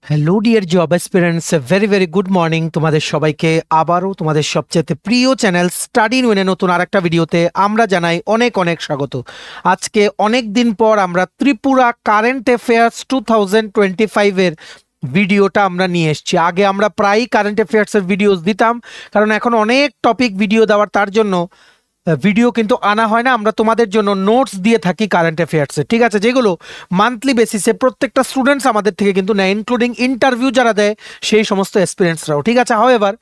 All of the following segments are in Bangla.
Hello dear job aspirants, very very good morning তোমাদের সবাইকে। আবারও তোমাদের সবচেয়ে প্রিয় চ্যানেল স্টাডি ইন ওয়েনে নতুন আরেকটা ভিডিওতে আমরা জানাই অনেক অনেক স্বাগত। আজকে অনেক দিন পর আমরা ত্রিপুরা কারেন্ট অ্যাফেয়ার্স 2025-এর ভিডিওটা আমরা নিয়ে এসেছি। আগে আমরা প্রায়ই কারেন্ট অ্যাফেয়ার্সের ভিডিওস দিতাম, কারণ এখন অনেক টপিক ভিডিও দেওয়ার তার জন্য ভিডিও কিন্তু আনা হয় না। আমরা তোমাদের জন্য নোটস দিয়ে থাকি কারেন্ট অ্যাফেয়ার্সে, ঠিক আছে, যেগুলো মান্থলি বেসিসে প্রত্যেকটা স্টুডেন্টস আমাদের থেকে কিন্তু নেয়, ইনক্লুডিং ইন্টারভিউ যারা দেয় সেই সমস্ত এক্সপিরিয়েন্সরাও, ঠিক আছে। হাউএভার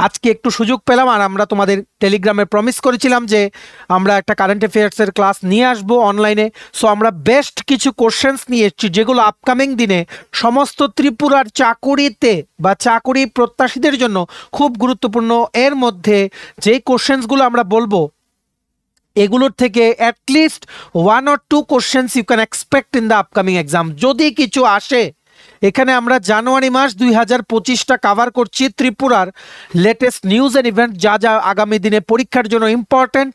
আজকে একটু সুযোগ পেলাম, আর আমরা তোমাদের টেলিগ্রামে প্রমিস করেছিলাম যে আমরা একটা কারেন্ট অ্যাফেয়ার্সের ক্লাস নিয়ে আসবো অনলাইনে। সো আমরা বেস্ট কিছু কোশ্চেন্স নিয়ে এসেছি, যেগুলো আপকামিং দিনে সমস্ত ত্রিপুরার চাকুরিতে বা চাকুরি প্রত্যাশীদের জন্য খুব গুরুত্বপূর্ণ। এর মধ্যে যেই কোশ্চেন্সগুলো আমরা বলবো এগুলোর থেকে at least 1 or 2 questions you can expect in the upcoming exam, যদি কিছু আসে। এখানে আমরা জানুয়ারি মাস 2025টা কাভার করছি, ত্রিপুরার লেটেস্ট নিউজ অ্যান্ড ইভেন্ট যা যা আগামী দিনে পরীক্ষার জন্য ইম্পর্টেন্ট।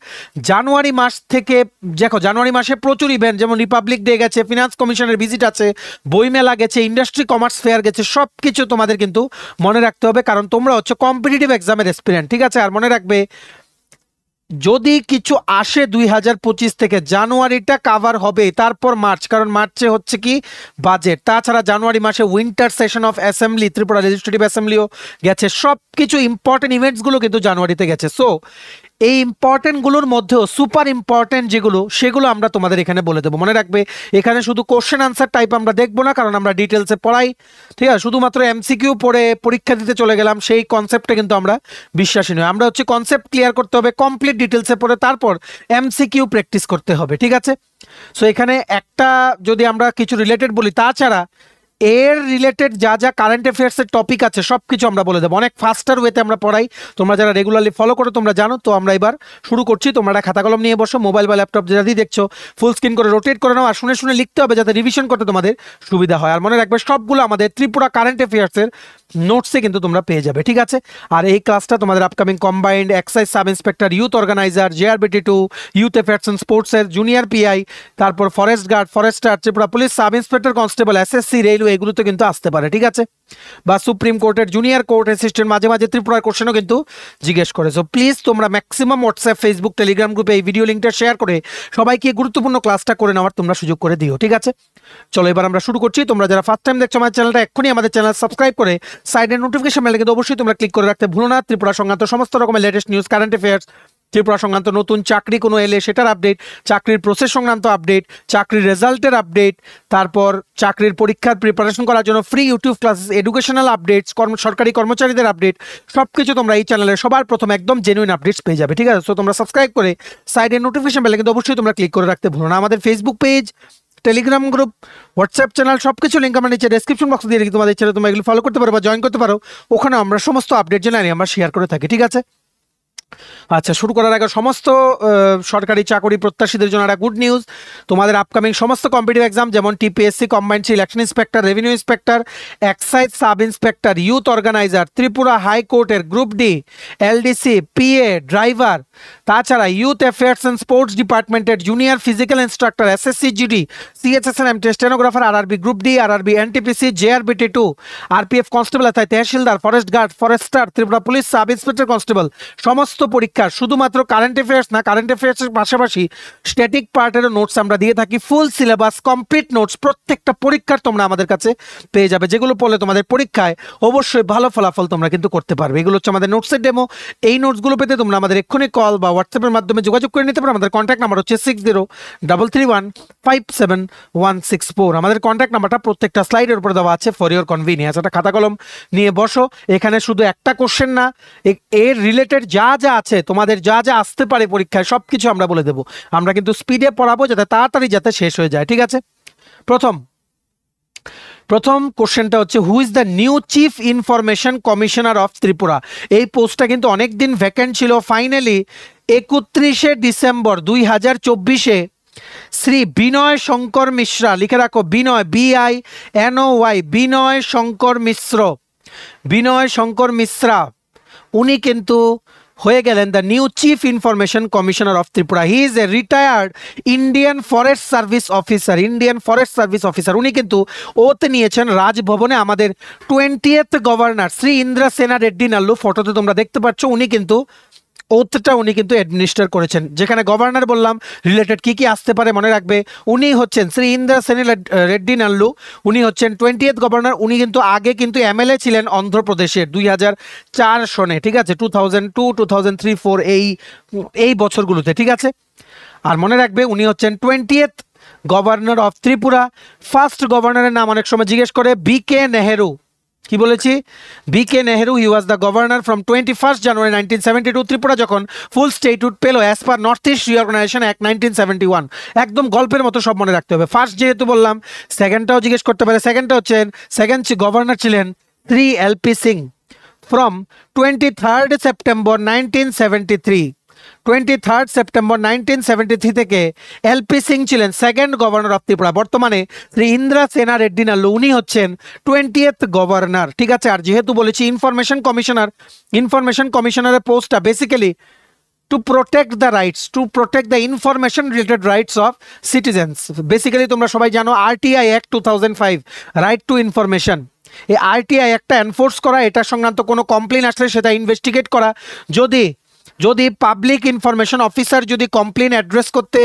জানুয়ারি মাস থেকে দেখো, জানুয়ারি মাসে প্রচুর ইভেন্ট, যেমন রিপাবলিক ডে গেছে, ফিনান্স কমিশনের ভিজিট আছে, বইমেলা গেছে, ইন্ডাস্ট্রি কমার্স ফেয়ার গেছে, সব কিছু তোমাদের কিন্তু মনে রাখতে হবে, কারণ তোমরা হচ্ছে কম্পিটিটিভ এক্সামের এক্সপিরিয়েন্স, ঠিক আছে। আর মনে রাখবে, যদি কিছু আসে 2025 থেকে, জানুয়ারিটা কাভার হবে, তারপর মার্চ, কারণ মার্চে হচ্ছে কি বাজেট। তাছাড়া জানুয়ারি মাসে winter session of assembly, Tripura legislative অ্যাসেম্বলিও গেছে, সব কিছু ইম্পর্টেন্ট ইভেন্টসগুলো কিন্তু জানুয়ারিতে গেছে। সো এই ইম্পর্টেন্টগুলোর মধ্যেও সুপার ইম্পর্টেন্ট যেগুলো, সেগুলো আমরা তোমাদের এখানে বলে দেবো। মনে রাখবে, এখানে শুধু কোশ্চেন আনসার টাইপ আমরা দেখবো না, কারণ আমরা ডিটেলসে পড়াই, ঠিক আছে। শুধুমাত্র এমসিকিউ পড়ে পরীক্ষা দিতে চলে গেলাম, সেই কনসেপ্টে কিন্তু আমরা বিশ্বাসী নই। আমরা হচ্ছে কনসেপ্ট ক্লিয়ার করতে হবে, কমপ্লিট ডিটেলসে পড়ে তারপর এমসিকিউ প্র্যাকটিস করতে হবে, ঠিক আছে। সো এখানে একটা যদি আমরা কিছু রিলেটেড বলি, তাছাড়া এর রিলেটেড যা যা কারেন্ট অ্যাফেয়ার্সের টপিক আছে সব কিছু আমরা বলে দেবো, অনেক ফাস্টার ওয়েতে আমরা পড়াই। তোমরা যারা রেগুলারলি ফলো করো তোমরা জানো। তো আমরা এবার শুরু করছি। তোমরা একটা খাতা কলম নিয়ে বসো, মোবাইল বা ল্যাপটপ যেটা দিয়ে দেখছো ফুল স্ক্রিন করে রোটেট করে নাও, আর শুনে শুনে লিখতে হবে যাতে রিভিশন করতে তোমাদের সুবিধা হয়। আর মনে রাখবে, সবগুলো আমাদের ত্রিপুরা কারেন্ট অ্যাফেয়ার্সের নোটসে কিন্তু তোমরা পেয়ে যাবে, ঠিক আছে। আর এই ক্লাসটা তোমাদের upcoming combined excise sub inspector, youth organizer, JRBT2, youth affairs and স্পোর্টসের জুনিয়র PI, তারপর forest guard, forester, Tripura police sub inspector, constable, SSC, railway, এগুলোতে কিন্তু আসতে পারে, ঠিক আছে। বা সুপ্রিম কোর্টের জুনিয়র কোর্ট অ্যাসিস্ট্যান্ট, মাঝে মাঝে ত্রিপুরার কোশ্চেনও কিন্তু জিজ্ঞেস করে। সো প্লিজ তোমরা ম্যাক্সিমাম হোয়াটসঅ্যাপ, ফেসবুক, টেলিগ্রাম গ্রুপে এই ভিডিও লিঙ্কটা শেয়ার করে সবাইকে গুরুত্বপূর্ণ ক্লাসটা করে নেওয়ার তোমরা সুযোগ করে দিও, ঠিক আছে। চলো এবার আমরা শুরু করছি। তোমরা যারা ফার্স্ট টাইম দেখছো আমার চ্যানেলটা, এক্ষুনি আমাদের চ্যানেল সাবস্ক্রাইব করে সাইডের নোটিফিকেশন বেল কিন্তু অবশ্যই তোমরা ক্লিক করে রাখতে ভুলো না। ত্রিপুরা সংক্রান্ত সমস্ত রকমের latest news, current affairs, Tripura সংক্রান্ত নতুন চাকরি কোনো এলে সেটার আপডেট, চাকরির প্রসেস সংক্রান্ত আপডেট, চাকরির রেজাল্টের আপডেট, তারপর চাকরির পরীক্ষার প্রিপারেশন করার জন্য free YouTube classes, educational updates, সরকারি কর্মচারীদের আপডেট, সব কিছু তোমরা এই চ্যানেলে সবার প্রথম একদম জেনুইন আপডেটস পেয়ে যাবে, ঠিক আছে। সো তোমরা সাবস্ক্রাইব করে সাইডের নোটিফিকেশন বেল কিন্তু অবশ্যই তোমরা ক্লিক করে রাখতে ভুলো না। আমাদের Facebook page, Telegram group, WhatsApp channel, সব কিছু লিঙ্ক আমরা নিচে ডেসক্রিপশন বক্সে দিয়ে রেখে তোমাদের চ্যানেল তোমরা এগুলো ফলো করতে পারো বা জয়েন করতে পারো। ওখানে আমরা সমস্ত আপডেট জানাই আমরা শেয়ার করে থাকি, ঠিক আছে। আচ্ছা, শুরু করার আগে সমস্ত সরকারি চাকরি প্রত্যাশীদের জন্য একটা গুড নিউজ। তোমাদের আপকামিং সমস্ত কম্পিটিটিভ এক্সাম, যেমন TPSC combined election inspector, revenue inspector, excise sub inspector, youth organiser, Tripura হাইকোর্টের group D, LDC, PA driver, তাছাড়া ইউথ অ্যাফেয়ার্স অ্যান্ড স্পোর্টস ডিপার্টমেন্টের junior physical instructor, SSC GD, CHSN MT stenographer, RRB group D, RRB NTPC, JRBT2, RPF constable, tehsildar, forest guard, forester, Tripura police sub inspector constable, সমস্ত পরীক্ষা শুধুমাত্র কারেন্ট অ্যাফেয়ার্স না, কারেন্ট অ্যাফেয়ার্সের পাশাপাশি স্ট্যাটিক পার্টেরও নোটস আমরা দিয়ে থাকি, ফুল সিলেবাস কমপ্লিট নোটস প্রত্যেকটা পরীক্ষার তোমরা আমাদের কাছে পেয়ে যাবে, যেগুলো পড়লে তোমাদের পরীক্ষায় অবশ্যই ভালো ফলাফল তোমরা কিন্তু করতে পারবে। এগুলো হচ্ছে আমাদের নোটসের ডেমো। এই নোটসগুলো পেতে তোমরা আমাদের এক্ষুনি কল বা হোয়াটসঅ্যাপের মাধ্যমে যোগাযোগ করে নিতে পারো। আমাদের কন্ট্যাক্ট নাম্বার হচ্ছে 6033157164। আমাদের কন্ট্যাক্ট নাম্বারটা প্রত্যেকটা স্লাইডের উপরে দেওয়া আছে ফর ইওর কনভিনিয়েন্স। একটা খাতা কলম নিয়ে বসো। এখানে শুধু একটা কোশ্চেন না, এর রিলেটেড যা যা আছে, তোমাদের যা যা আসতে পারে পরীক্ষায় সব কিছু আমরা বলে দেবো। আমরা কিন্তু স্পিডে পড়াবো যাতে তাড়াতাড়ি যাতে শেষ হয়ে যায়, ঠিক আছে। প্রথম কোশ্চেনটা হচ্ছে, হু is the new chief information commissioner of Tripura. এই পোস্টটা কিন্তু অনেক দিন ভ্যাকেন্ট ছিল। ফাইনালি 31শে ডিসেম্বর 2024-এ শ্রী বিনয় শঙ্কর মিশ্রা, লিখে রাখো বিনয়, BINOY, বিনয় শঙ্কর মিশ্রা, উনি কিন্তু হয়ে গেলেন the new chief information commissioner of Tripura. He is a retired Indian forest service officer. উনি কিন্তু ওতে নিয়েছেন রাজভবনে আমাদের 20th গভর্নর শ্রী ইন্দ্র সেনা রেড্ডি নাল্লু, ফটোতে তোমরা দেখতে পাচ্ছ, উনি কিন্তু অ্যাডমিনিস্টার করেছেন। যেখানে গভর্নর বললাম রিলেটেড কি কি আসতে পারে মনে রাখবে, উনি হচ্ছেন শ্রী ইন্দ্র সেনা রেড্ডি নাল্লু, উনি হচ্ছেন 20th গভর্নর। উনি কিন্তু আগে কিন্তু এমএলএ ছিলেন অন্ধ্রপ্রদেশের 2004 সনে, ঠিক আছে, 2002, 2003, 2004 এই বছরগুলোতে, ঠিক আছে। আর মনে রাখবে উনি হচ্ছেন 20th governor of Tripura. First গভর্নরের নাম অনেক সময় জিজ্ঞেস করে, বিকে নেহেরু। কি বলেছি? বিকে নেহেরু। হি ওয়াজ দ্য গভর্নর ফ্রম 21 জানুয়ারি 1972। ত্রিপুরা যখন ফুল স্টেটহুড পেল as per north east reorganisation act 1971। একদম গল্পের মতো সব মনে রাখতে হবে। ফার্স্ট যেহেতু বললাম, সেকেন্ডটাও জিজ্ঞেস করতে পারে। সেকেন্ডটা হচ্ছেন, সেকেন্ড গভর্নর ছিলেন Shri LP Singh from 23 September 1973। 23 September 1973 থেকে এলপি সিং ছিলেন সেকেন্ড গভর্নর অফ ত্রিপুরা। বর্তমানে শ্রী ইন্দ্র সেনা রেড্ডি নাল্লু, উনি হচ্ছেন 20th গভর্নর, ঠিক আছে। আর যেহেতু বলেছি ইনফরমেশন কমিশনারের পোস্টটা basically to protect the information related rights of citizens. Basically তোমরা সবাই জানো RTI act 2005, right two information. এই আরটিআই একটা এনফোর্স করা, এটা সংক্রান্ত কোনো কমপ্লেন আসলে সেটা ইনভেস্টিগেট করা। যদি পাবলিক ইনফরমেশন অফিসার যদি কমপ্লেন অ্যাড্রেস করতে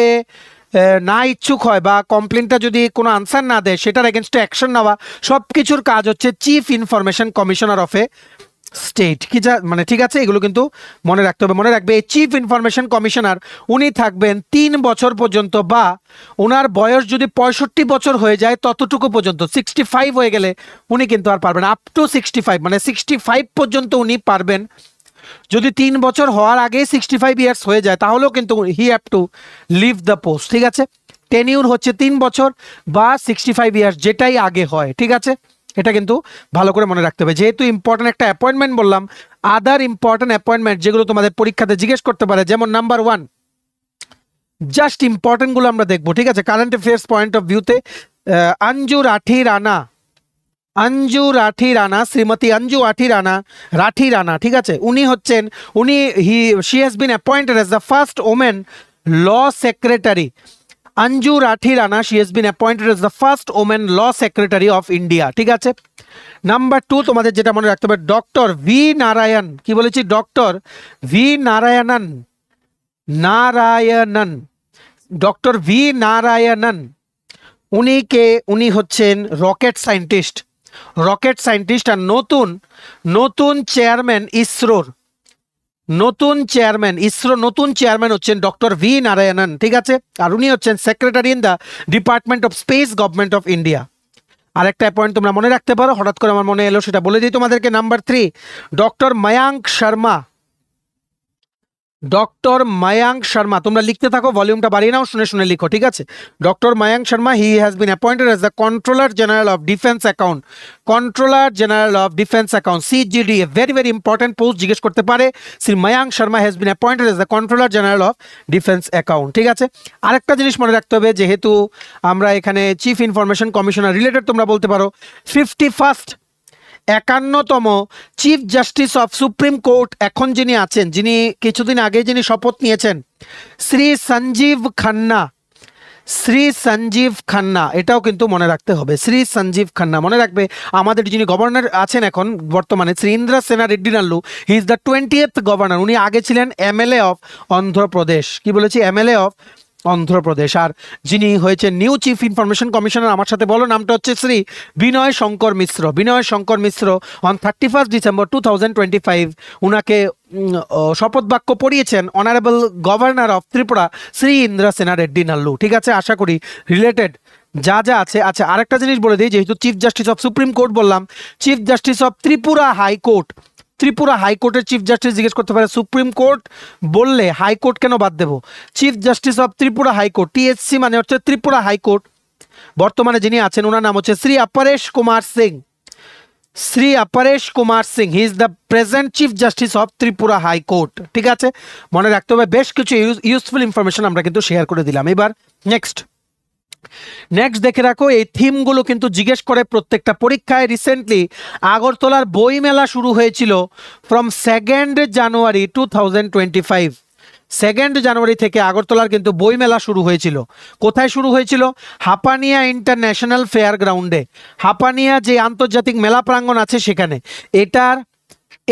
না ইচ্ছুক হয় বা কমপ্লেনটা যদি কোনো আনসার না দেয়, সেটার এগেনস্টে অ্যাকশন নেওয়া, সব কিছুর কাজ হচ্ছে chief information commissioner of a state. কি মানে ঠিক আছে, এগুলো কিন্তু মনে রাখতে হবে। মনে রাখবে এই চিফ ইনফরমেশন কমিশনার উনি থাকবেন 3 বছর পর্যন্ত, বা ওনার বয়স যদি 65 বছর হয়ে যায় ততটুকু পর্যন্ত। 65 হয়ে গেলে উনি কিন্তু আর পারবেন, আপ টু 65, মানে 65 পর্যন্ত উনি পারবেন। যদি 3 বছর হওয়ার আগে 65 ইয়ার্স হয়ে যায় তাহলেও কিন্তু he have to leave the post, ঠিক আছে। টেনিউর হচ্ছে 3 বছর বা 65 ইয়ার্স, যেটাই আগে হয়, ঠিক আছে। এটা কিন্তু ভালো করে মনে রাখতে হবে। যেহেতু ইম্পর্টেন্ট একটা অ্যাপয়েন্টমেন্ট বললাম, আদার ইম্পর্টেন্ট অ্যাপয়েন্টমেন্ট যেগুলো তোমাদের পরীক্ষাতে জিজ্ঞেস করতে পারে, যেমন নাম্বার 1, জাস্ট ইম্পর্টেন্টগুলো আমরা দেখবো, ঠিক আছে, কারেন্ট অ্যাফেয়ার্স পয়েন্ট অফ ভিউতে। অঞ্জু রাঠি রানা, শ্রীমতী অঞ্জু রাঠি রানা, ঠিক আছে। She has been appointed as the first women law secretary. Anju Rathi Rana, she has been appointed as the first women law secretary of India, ঠিক আছে। নাম্বার 2 তোমাদের যেটা মনে রাখতে হবে, ডক্টর ভি নারায়ণ। কি বলেছি? Doctor V Narayanan, doctor V Narayanan. উনি হচ্ছেন রকেট সায়েন্টিস্ট। আর নতুন চেয়ারম্যান ইসরোর, নতুন চেয়ারম্যান হচ্ছেন ডক্টর ভি নারায়ণন, ঠিক আছে। আর উনি হচ্ছেন secretary in the department of speech, government of India. আরেকটা পয়েন্ট তোমরা মনে রাখতে পারো, হঠাৎ করে আমার মনে এলো, সেটা বলে দিই তোমাদেরকে। Number 3, doctor Mayank Sharma. তোমরা লিখতে থাকো, ভলিউমটা বাড়িয়ে নাও, শুনে শুনে লিখো, ঠিক আছে। Doctor Mayank Sharma, he has been appointed as the controller general of defence account, CGD. A very very important post, জিজ্ঞেস করতে পারে। Shri Mayank Sharma has been appointed as the controller general of defence account, ঠিক আছে। আরেকটা জিনিস মনে রাখতে হবে, যেহেতু আমরা এখানে চিফ ইনফরমেশন কমিশনার রিলেটেড, তোমরা বলতে পারো 51তম chief justice of supreme court এখন যিনি আছেন, যিনি কিছুদিন আগে যিনি শপথ নিয়েছেন, শ্রী সঞ্জীব খান্না। এটাও কিন্তু মনে রাখতে হবে, শ্রী সঞ্জীব খান্না। মনে রাখবে আমাদের যিনি গভর্নর আছেন এখন বর্তমানে, Shri Indra Sena Reddy Nallu, he is the 20th governor. উনি আগে ছিলেন এমএলএ অফ অন্ধ্রপ্রদেশ। কি বলেছি? MLA of Andhra Pradesh. আর যিনি হয়েছে নিউ চিফ ইনফরমেশন কমিশনার, আমার সাথে বলো, নামটা হচ্ছে শ্রী বিনয় শঙ্কর মিশ্র। অন 31 ডিসেম্বর 2025 উনাকে শপথ বাক্য পড়িয়েছেন honourable governor of Tripura Shri Indra Sena Reddy Nallu, ঠিক আছে। আশা করি রিলেটেড যা আছে। আচ্ছা, আরেকটা জিনিস বলে দিই, যেহেতু chief justice of supreme court বললাম, চিফ জাস্টিস অফ ত্রিপুরা হাইকোর্টের চিফ জাস্টিস জিজ্ঞেস করতে পারে। সুপ্রিম কোর্ট বললে হাইকোর্ট কেন বাদ দেবো? Chief justice of Tripura high court, TSC মানে হচ্ছে ত্রিপুরা হাইকোর্ট। বর্তমানে যিনি আছেন ওনার নাম হচ্ছে শ্রী অপরেশ কুমার সিং। হি is the present chief justice of Tripura high court, ঠিক আছে। মনে রাখতে হবে, বেশ কিছু ইউজফুল ইনফরমেশন আমরা কিন্তু শেয়ার করে দিলাম। এবার নেক্সট নেক্সট দেখে রাখো, এই থিমগুলো কিন্তু জিজ্ঞেস করে প্রত্যেকটা পরীক্ষায়। রিসেন্টলি আগরতলার বইমেলা শুরু হয়েছিল ফ্রম 2nd জানুয়ারি 2025। 2nd জানুয়ারি থেকে আগরতলার কিন্তু বইমেলা শুরু হয়েছিল। কোথায় শুরু হয়েছিল? হাপানিয়া ইন্টারন্যাশনাল ফেয়ার গ্রাউন্ডে, হাপানিয়া যে আন্তর্জাতিক মেলা প্রাঙ্গণ আছে সেখানে। এটার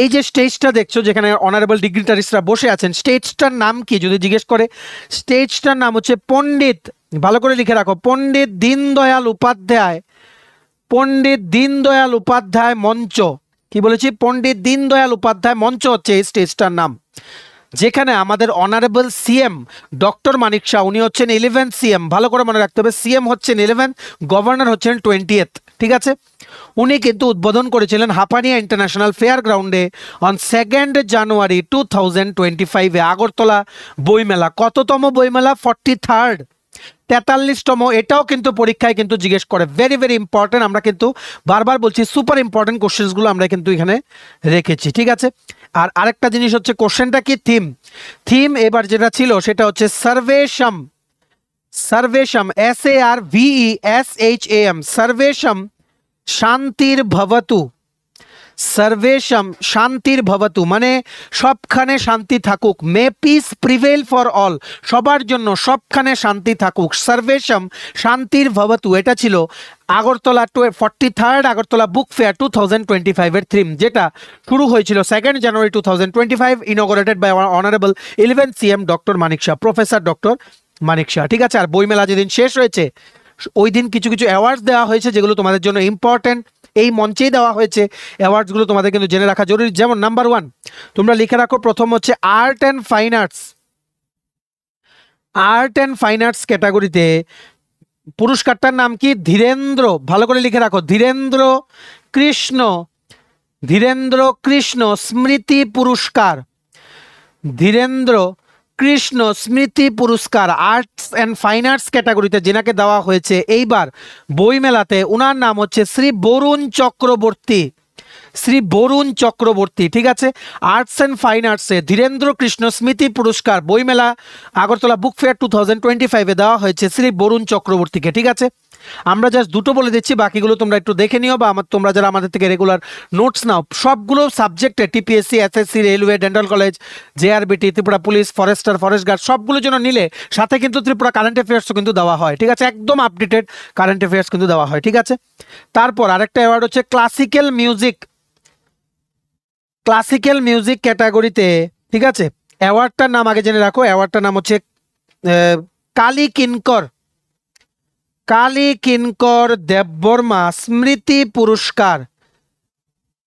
এই যে স্টেজটা দেখছো যেখানে অনারেবল ডিগ্রিটারিস্টরা বসে আছেন, স্টেজটার নাম কি যদি জিজ্ঞেস করে? স্টেজটার নাম হচ্ছে পণ্ডিত, ভালো করে লিখে রাখো, পণ্ডিত দীনদয়াল উপাধ্যায়, পণ্ডিত দীনদয়াল উপাধ্যায় মঞ্চ। কি বলেছি? পণ্ডিত দীনদয়াল উপাধ্যায় মঞ্চ হচ্ছে এই স্টেজটার নাম, যেখানে আমাদের honourable CM doctor Manik Saha, উনি হচ্ছেন 11th সিএম। ভালো করে মনে রাখতে হবে, সিএম হচ্ছেন 11th, গভর্নর হচ্ছেন 20th। ঠিক আছে, উনি কিন্তু উদ্বোধন করেছিলেন হাপানিয়া ইন্টারন্যাশনাল ফেয়ার গ্রাউন্ডে অন 2nd জানুয়ারি 2025-এ আগরতলা বইমেলা। কততম বইমেলা? 43rd, 43তম। এটাও কিন্তু পরীক্ষায় কিন্তু জিজ্ঞেস করে, ভেরি ভেরি ইম্পর্টেন্ট। আমরা কিন্তু বারবার বলছি সুপার ইম্পর্টেন্ট কোশ্চেন্সগুলো আমরা কিন্তু এখানে রেখেছি। ঠিক আছে, আর আরেকটা জিনিস হচ্ছে কোশ্চেনটা কি? থিম। থিম এবার যেটা ছিল সেটা হচ্ছে সর্বেশম, সর্বেশম, SARVESHAM, সর্বেশম শান্তির ভবতু, সর্বেশম শান্তির ভবতু মানে সবখানে শান্তি থাকুক। মে পিস প্রিভেল ফর অল, সবার জন্য সবখানে শান্তি থাকুক। সর্বেশম শান্তির ভবতু, এটা ছিল Agartala 43rd Agartala book fair 2025-এর থিম, যেটা শুরু হয়েছিল 2nd January 2025, inaugurated by honourable 11th CM doctor Manik Saha, professor doctor Manik Saha. ঠিক আছে, আর বইমেলা যেদিন শেষ হয়েছে ওই দিন কিছু কিছু অ্যাওয়ার্ডস দেওয়া হয়েছে যেগুলো তোমাদের জন্য ইম্পর্টেন্ট, এই মঞ্চেই দেওয়া হয়েছে। অ্যাওয়ার্ডসগুলো তোমাদের কিন্তু জেনে রাখা জরুরি। যেমন নাম্বার 1 তোমরা লিখে রাখো, প্রথম হচ্ছে art and fine arts. Art and fine arts ক্যাটাগরিতে পুরস্কারটার নাম কি? ধীরেন্দ্র, ভালো করে লিখে রাখো, ধীরেন্দ্র কৃষ্ণ, ধীরেন্দ্র কৃষ্ণ স্মৃতি পুরস্কার, ধীরেন্দ্র কৃষ্ণ স্মৃতি পুরস্কার আর্টস অ্যান্ড ফাইন আর্টস ক্যাটাগরিতে যেনাকে দেওয়া হয়েছে এইবার বইমেলাতে, ওনার নাম হচ্ছে শ্রী বরুণ চক্রবর্তী, শ্রী বরুণ চক্রবর্তী। ঠিক আছে, আর্টস অ্যান্ড ফাইন আর্টসে ধীরেন্দ্র কৃষ্ণ স্মৃতি পুরস্কার বইমেলা আগরতলা বুক ফেয়ার 2025-এ দেওয়া হয়েছে শ্রী বরুণ চক্রবর্তীকে। ঠিক আছে, আমরা জাস্ট দুটো বলে দিচ্ছি, বাকিগুলো তোমরা একটু দেখে নিও, বা তোমরা যারা আমাদের থেকে রেগুলার নোটস নাও, সবগুলো সাবজেক্টে TPSC, SSC, railway, dental college, JRBT, Tripura police, forester, forest guard, সবগুলোর জন্য নিলে সাথে কিন্তু ত্রিপুরা কারেন্ট অ্যাফেয়ার্সও কিন্তু দেওয়া হয়। ঠিক আছে, একদম আপডেটেড কারেন্ট অ্যাফেয়ার্স কিন্তু দেওয়া হয়। ঠিক আছে, তারপর আরেকটা অ্যাওয়ার্ড হচ্ছে ক্লাসিক্যাল মিউজিক, ক্লাসিক্যাল মিউজিক ক্যাটাগরিতে। ঠিক আছে, অ্যাওয়ার্ডটার নাম আগে জেনে রাখো, অ্যাওয়ার্ডটার নাম হচ্ছে কালী কিঙ্কর, কালী কিঙ্কর দেববর্মা স্মৃতি পুরস্কার,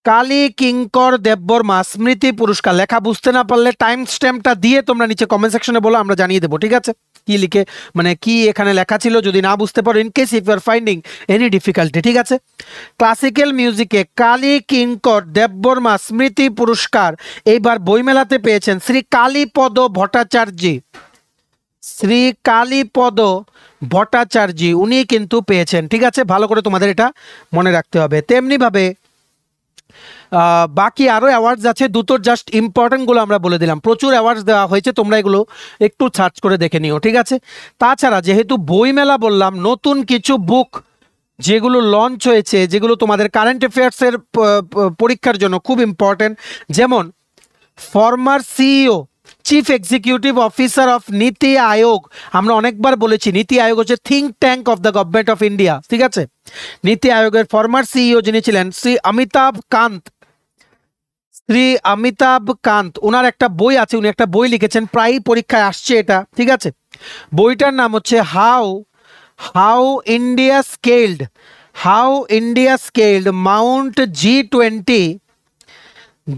কালী কিঙ্কর দেববর্মা স্মৃতি পুরস্কার। লেখা বুঝতে না পারলে টাইম স্ট্যাম্পটা দিয়ে তোমরা নিচে কমেন্ট সেকশনে বলো, আমরা জানিয়ে দেবো। ঠিক আছে, কি লিখে মানে কি এখানে লেখা ছিল যদি না বুঝতে পারো, in case if you are finding any difficulty. ঠিক আছে, ক্লাসিক্যাল মিউজিকে কালী কিঙ্কর দেববর্মা স্মৃতি পুরস্কার এইবার বইমেলাতে পেয়েছেন শ্রী কালীপদ ভট্টাচার্য, শ্রী কালীপদ ভট্টাচার্য উনি কিন্তু পেয়েছেন। ঠিক আছে, ভালো করে তোমাদের এটা মনে রাখতে হবে। তেমনিভাবে বাকি আরও অ্যাওয়ার্ডস আছে, দুটোর জাস্ট ইম্পর্টেন্টগুলো আমরা বলে দিলাম। প্রচুর অ্যাওয়ার্ডস দেওয়া হয়েছে, তোমরা এগুলো একটু সার্চ করে দেখে নিও। ঠিক আছে, তাছাড়া যেহেতু বইমেলা বললাম, নতুন কিছু বুক যেগুলো লঞ্চ হয়েছে, যেগুলো তোমাদের কারেন্ট অ্যাফেয়ার্সের পরীক্ষার জন্য খুব ইম্পর্টেন্ট, যেমন former CEO, chief executive officer of নীতি আয়োগ। আমরা অনেকবার বলেছি নীতি আয়োগ হচ্ছে think tank of the government of India. ঠিক আছে, নীতি আয়োগের ফর্মার সিইও যিনি ছিলেন শ্রী অমিতাভ কান্ত, শ্রী অমিতাভ কান্ত, ওনার একটা বই আছে, উনি একটা বই লিখেছেন, প্রায় পরীক্ষায় আসছে এটা। ঠিক আছে, বইটার নাম হচ্ছে how India skilled, how India skilled Mount G20,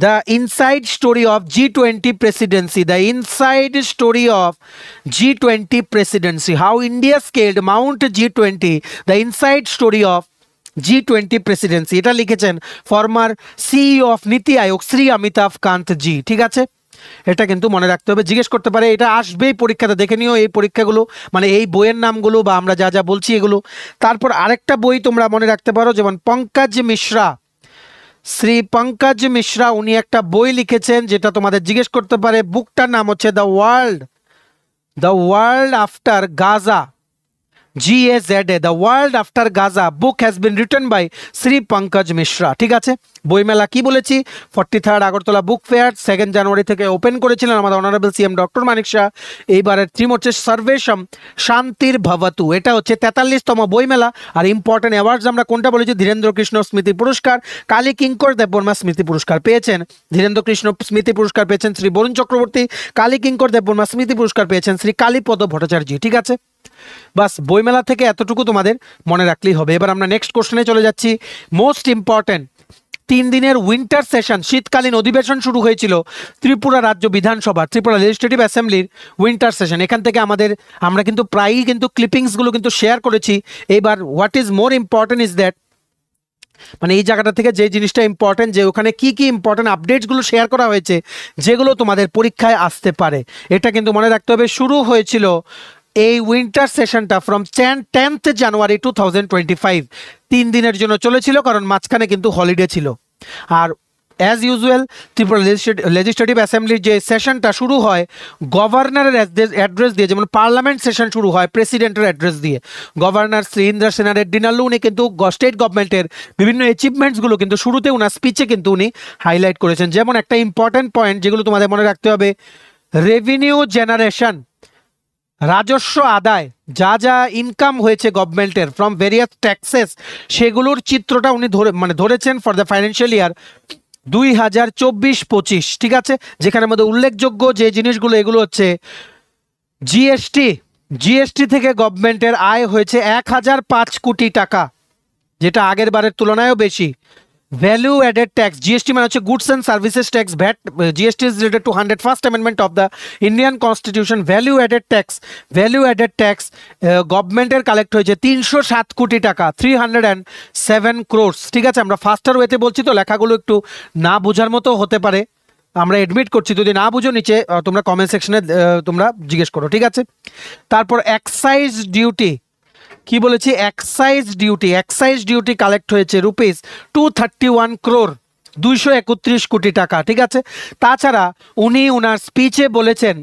the inside story of G20 presidency, the inside story of G20 presidency, how India scaled Mount G20, the inside story of G20 presidency, এটা লিখেছেন ফর্মার সিইও অফ নীতি আয়োগ শ্রী অমিতাভ কান্ত জি। ঠিক আছে, এটা কিন্তু মনে রাখতে হবে, জিজ্ঞেস করতে পারে, এটা আসবেই পরীক্ষাতে, দেখে নিও এই পরীক্ষাগুলো, মানে এই বইয়ের নামগুলো বা আমরা যা যা বলছি এগুলো। তারপর আরেকটা বই তোমরা মনে রাখতে পারো, যেমন পঙ্কজ মিশ্রা, শ্রী পঙ্কজ মিশ্রা উনি একটা বই লিখেছেন যেটা তোমাদের জিজ্ঞেস করতে পারে, বুকটার নাম হচ্ছে the world after Gaza, GAZA, The World After Gaza book has been written by Shri Pankaj Mishra. ঠিক আছে, বইমেলা কি বলেছি, 43rd Agartala book fair 2nd জানুয়ারি থেকে ওপেন করেছিলেন আমাদের honourable CM doctor Manik Shah. এইবারের থিম হচ্ছে সর্বেশম শান্তির ভবতু। এটা হচ্ছে 43তম বইমেলা। আর ইম্পর্টেন্ট অ্যাওয়ার্ডস আমরা কোনটা বলেছি, ধীরেন্দ্র কৃষ্ণ স্মৃতি পুরস্কার, কালী কিঙ্কর দেববর্মা স্মৃতি পুরস্কার পেয়েছেন, ধীরেন্দ্র কৃষ্ণ স্মৃতি পুরস্কার পেয়েছেন শ্রী বরুণ চক্রবর্তী, কালী কিঙ্কর দেববর্মা স্মৃতি পুরস্কার পেয়েছেন শ্রী কালীপদ ভট্টাচার্য। ঠিক আছে, বাস বইমেলা থেকে এতটুকু তোমাদের মনে রাখলেই হবে। এবার আমরা নেক্সট কোশ্চেনে চলে যাচ্ছি। মোস্ট ইম্পর্টেন্ট 3 দিনের উইন্টার সেশন, শীতকালীন অধিবেশন শুরু হয়েছিল ত্রিপুরা রাজ্য বিধানসভা, ত্রিপুরা লেজিসলেটিভ অ্যাসেম্বলির উইন্টার সেশন। এখান থেকে আমরা কিন্তু প্রায়ই কিন্তু ক্লিপিংসগুলো কিন্তু শেয়ার করেছি। এবার what is more important is that, মানে এই জায়গাটা থেকে যে জিনিসটা ইম্পর্টেন্ট, যে ওখানে কি কি ইম্পর্টেন্ট আপডেটসগুলো শেয়ার করা হয়েছে যেগুলো তোমাদের পরীক্ষায় আসতে পারে, এটা কিন্তু মনে রাখতে হবে। শুরু হয়েছিল এই উইন্টার সেশনটা ফ্রম 10th জানুয়ারি 2025, 3 দিনের জন্য চলেছিল, কারণ মাঝখানে কিন্তু হলিডে ছিল। আর অ্যাজ ইউজুয়াল ত্রিপুরা লেজিসলেটিভ অ্যাসেম্বলির যে সেশনটা শুরু হয় গভর্নরের অ্যাড্রেস দিয়ে, যেমন পার্লামেন্ট সেশন শুরু হয় প্রেসিডেন্টের অ্যাড্রেস দিয়ে। গভর্নর শ্রী ইন্দ্রা সেনা রেড্ডি নাল্লু উনি কিন্তু স্টেট গভর্নমেন্টের বিভিন্ন অ্যাচিভমেন্টসগুলো কিন্তু শুরুতে ওনার স্পিচে কিন্তু উনি হাইলাইট করেছেন। যেমন একটা ইম্পর্টেন্ট পয়েন্ট যেগুলো তোমাদের মনে রাখতে হবে, রেভিনিউ জেনারেশন, রাজস্ব আদায়, যা যা ইনকাম হয়েছে গভর্নমেন্টের ফ্রম ভেরিয়াস ট্যাক্সেস, সেগুলোর চিত্রটা উনি ধরেছেন ফর দ্য ফাইন্যান্সিয়াল ইয়ার 2024-25। ঠিক আছে, যেখানে মধ্যে উল্লেখযোগ্য যে জিনিসগুলো এগুলো হচ্ছে জিএসটি থেকে গভর্নমেন্টের আয় হয়েছে 1005 কোটি টাকা, যেটা আগের বারের তুলনায়ও বেশি। ভ্যালু অ্যাডেড ট্যাক্স, জিএসটি মানে হচ্ছে goods and services tax, VAT, GST is related to 101st amendment of the Indian constitution. Value added tax গভর্নমেন্টের কালেক্ট হয়েছে 307 কোটি টাকা, 307 crores। ঠিক আছে, আমরা ফাস্টার ওয়েতে বলছি তো লেখাগুলো একটু না বোঝার মতো হতে পারে, আমরা এডমিট করছি। যদি না বুঝো নিচে তোমরা কমেন্ট সেকশনে তোমরা জিজ্ঞেস করো। ঠিক আছে, তারপর এক্সাইজ ডিউটি, কি বলেছি, এক্সাইজ ডিউটি কালেক্ট হয়েছে রুপিস 231 crore, 231 কোটি টাকা। ঠিক আছে, তাছাড়া উনি ওনার স্পিচে বলেছেন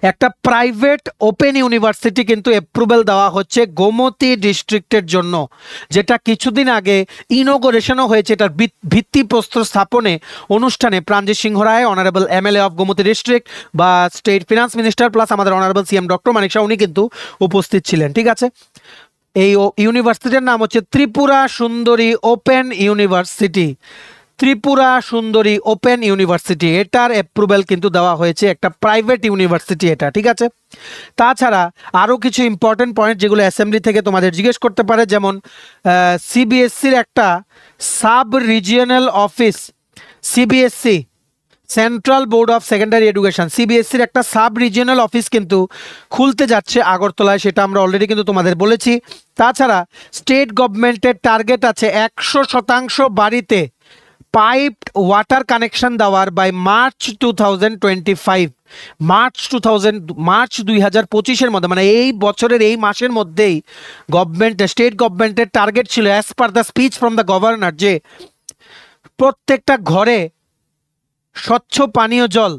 একটা প্রাইভেট ওপেন ইউনিভার্সিটি কিন্তু অ্যাপ্রুভাল দেওয়া হচ্ছে গোমতী ডিস্ট্রিক্টের জন্য, যেটা কিছুদিন আগে ইনোগ্রেশনও হয়েছে। এটার ভিত্তিপ্রস্তর স্থাপনে অনুষ্ঠানে Pranajit Singha Roy, honourable MLA of Gomati district বা স্টেট ফিনান্স মিনিস্টার প্লাস আমাদের honourable CM doctor Manik Saha উনি কিন্তু উপস্থিত ছিলেন। ঠিক আছে, এই ইউনিভার্সিটির নাম হচ্ছে Tripura Sundari open university, Tripura Sundari open university. এটার অ্যাপ্রুভাল কিন্তু দেওয়া হয়েছে, একটা প্রাইভেট ইউনিভার্সিটি এটা। ঠিক আছে, তাছাড়া আরও কিছু ইম্পর্টেন্ট পয়েন্ট যেগুলো অ্যাসেম্বলি থেকে তোমাদের জিজ্ঞেস করতে পারে, যেমন CBSCর একটা sub regional office, CBSC central board of secondary education, CBSCর একটা সাব রিজিয়নাল অফিস কিন্তু খুলতে যাচ্ছে আগরতলায়, সেটা আমরা অলরেডি কিন্তু তোমাদের বলেছি। তাছাড়া স্টেট গভর্নমেন্টের টার্গেট আছে 100% বাড়িতে পাইপড ওয়াটার কানেকশন দেওয়ার বাই মার্চ 2025, মার্চ 2025-এর মধ্যে, মানে এই বছরের এই মাসের মধ্যেই স্টেট গভর্নমেন্টের টার্গেট ছিল as per the speech from the governor, যে প্রত্যেকটা ঘরে স্বচ্ছ পানীয় জল,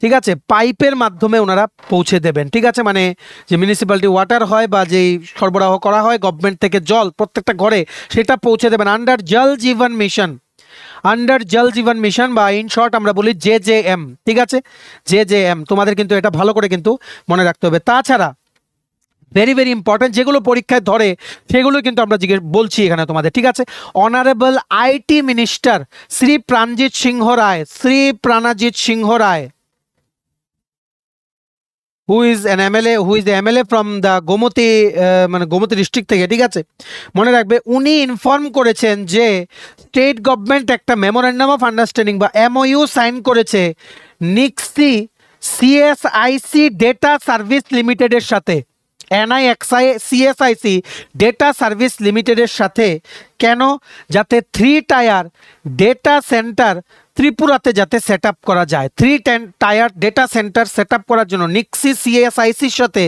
ঠিক আছে, পাইপের মাধ্যমে ওনারা পৌঁছে দেবেন। ঠিক আছে, মানে যে মিউনিসিপ্যালিটি ওয়াটার হয় বা যেই সরবরাহ করা হয় গভর্নমেন্ট থেকে জল প্রত্যেকটা ঘরে, সেটা পৌঁছে দেবেন আন্ডার জল জীবন মিশন, বা ইন শর্ট আমরা বলি JJM। ঠিক আছে, JJM তোমাদের কিন্তু এটা ভালো করে কিন্তু মনে রাখতে হবে। তাছাড়া ভেরি ভেরি ইম্পর্টেন্ট যেগুলো পরীক্ষায় ধরে সেগুলো কিন্তু আমরা বলছি এখানে তোমাদের। ঠিক আছে, honourable IT minister Shri Pranjit Singha Roy who is the MLA from the Gomati মানে গোমতী ডিস্ট্রিক্ট থেকে। ঠিক আছে, মনে রাখবে উনি ইনফর্ম করেছেন যে স্টেট গভর্নমেন্ট একটা মেমোরেন্ডাম অফ আন্ডারস্ট্যান্ডিং বা MOU সাইন করেছে নিক্সি CSIC ডেটা সার্ভিস লিমিটেডের সাথে, CSIC ডেটা সার্ভিস লিমিটেডের সাথে। কেন? যাতে 3 টায়ার ডেটা সেন্টার ত্রিপুরাতে যাতে সেট আপ করা যায়। 3 tier data centre set up করার জন্য নিক্সি CSICর সাথে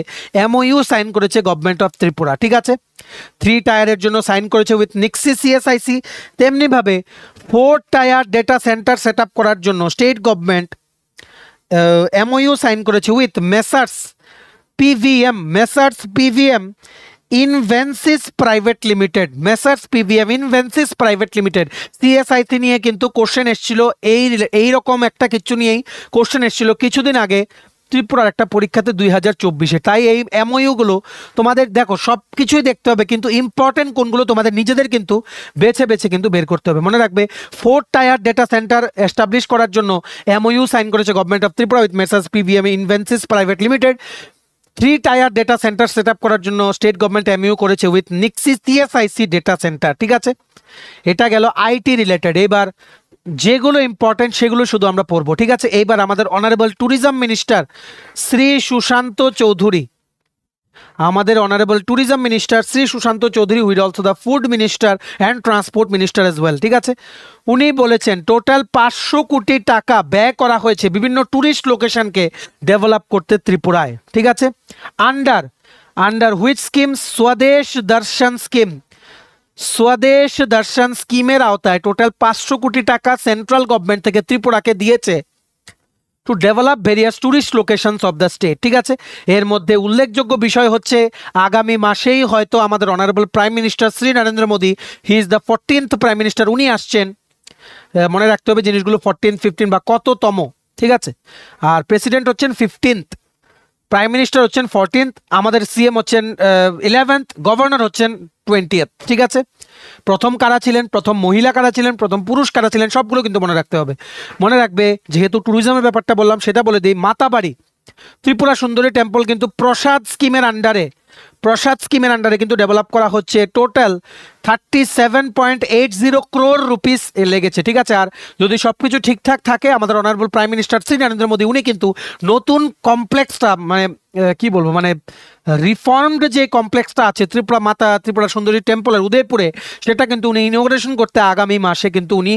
MOU সাইন করেছে গভর্নমেন্ট অফ ত্রিপুরা। ঠিক আছে, 3 টায়ারের জন্য সাইন করেছে উইথ নিক্সি CSIC। তেমনিভাবে 4 tier data centre set up করার জন্য স্টেট গভর্নমেন্ট MOU সাইন করেছে with messrs PVM, messrs PVM Invensys private limited, messrs PVM Invensys private limited, CSIC নিয়ে কিন্তু কোশ্চেন এসেছিল, এইরকম একটা কিছু নিয়েই কোশ্চেন এসেছিল কিছুদিন আগে ত্রিপুরার একটা পরীক্ষাতে 2024-এ। তাই এই এমওইউগুলো তোমাদের দেখো সব কিছুই দেখতে হবে, কিন্তু ইম্পর্টেন্ট কোনগুলো তোমাদের নিজেদের কিন্তু বেছে বেছে কিন্তু বের করতে হবে। মনে রাখবে 4 টায়ার ডেটা সেন্টার এস্টাবলিশ করার জন্য এমওইউ সাইন করেছে government of Tripura with messrs PVM Invensys private limited. 3 tier data centre set up করার জন্য স্টেট গভর্নমেন্ট এমইউ করেছে with NIXI's CSIC data centre. ঠিক আছে, এটা গেল আইটি রিলেটেড। এবার যেগুলো ইম্পর্টেন্ট সেগুলো শুধু আমরা পড়বো। ঠিক আছে, এইবার আমাদের honourable tourism minister Shri Sushanta Chowdhury, আমাদের honourable tourism minister Shri Sushanta Chowdhury with also the food minister and transport minister as well. ঠিক আছে, উনি বলেছেন টোটাল 500 কোটি টাকা ব্যয় করা হয়েছে বিভিন্ন ট্যুরিস্ট লোকেশনকে ডেভেলপ করতে ত্রিপুরায়। ঠিক আছে, আন্ডার হুইচ স্কিম? স্বদেশ দর্শন স্কিম। স্বদেশ দর্শন স্কিমের আওতায় টোটাল 500 কোটি টাকা সেন্ট্রাল গভর্নমেন্ট থেকে ত্রিপুরাকে দিয়েছে to develop various tourist locations of the state. ঠিক আছে, এর মধ্যে উল্লেখযোগ্য বিষয় হচ্ছে আগামী মাসেই হয়তো আমাদের honourable prime minister Shri Narendra Modi, he is the 14th prime minister, উনি আসছেন। মনে রাখতে হবে জিনিসগুলো 14, 15 বা কততম। ঠিক আছে, আর প্রেসিডেন্ট হচ্ছেন 15th, প্রাইম মিনিস্টার হচ্ছেন 14th, আমাদের সিএম হচ্ছেন 11th, গভর্নর হচ্ছেন 20th। ঠিক আছে, প্রথম কারা ছিলেন, প্রথম মহিলা কারা ছিলেন, প্রথম পুরুষ কারা ছিলেন, সবগুলো কিন্তু মনে রাখতে হবে। মনে রাখবে যেহেতু ট্যুরিজমের ব্যাপারটা বললাম সেটা বলে দিই। মাতাবাড়ি ত্রিপুরা সুন্দরী টেম্পল কিন্তু প্রসাদ স্কিমের আন্ডারে কিন্তু ডেভেলপ করা হচ্ছে। টোটাল 37.80 crore রুপিস লেগেছে। ঠিক আছে, আর যদি সব কিছু ঠিকঠাক থাকে আমাদের honourable prime minister Shri Narendra Modi উনি কিন্তু নতুন কমপ্লেক্সটা মানে কি বলবো মানে রিফর্মড যে কমপ্লেক্সটা আছে ত্রিপুরা সুন্দরী টেম্পলের উদয়পুরে, সেটা কিন্তু উনি ইনঅগ্রেশন করতে আগামী মাসে কিন্তু উনি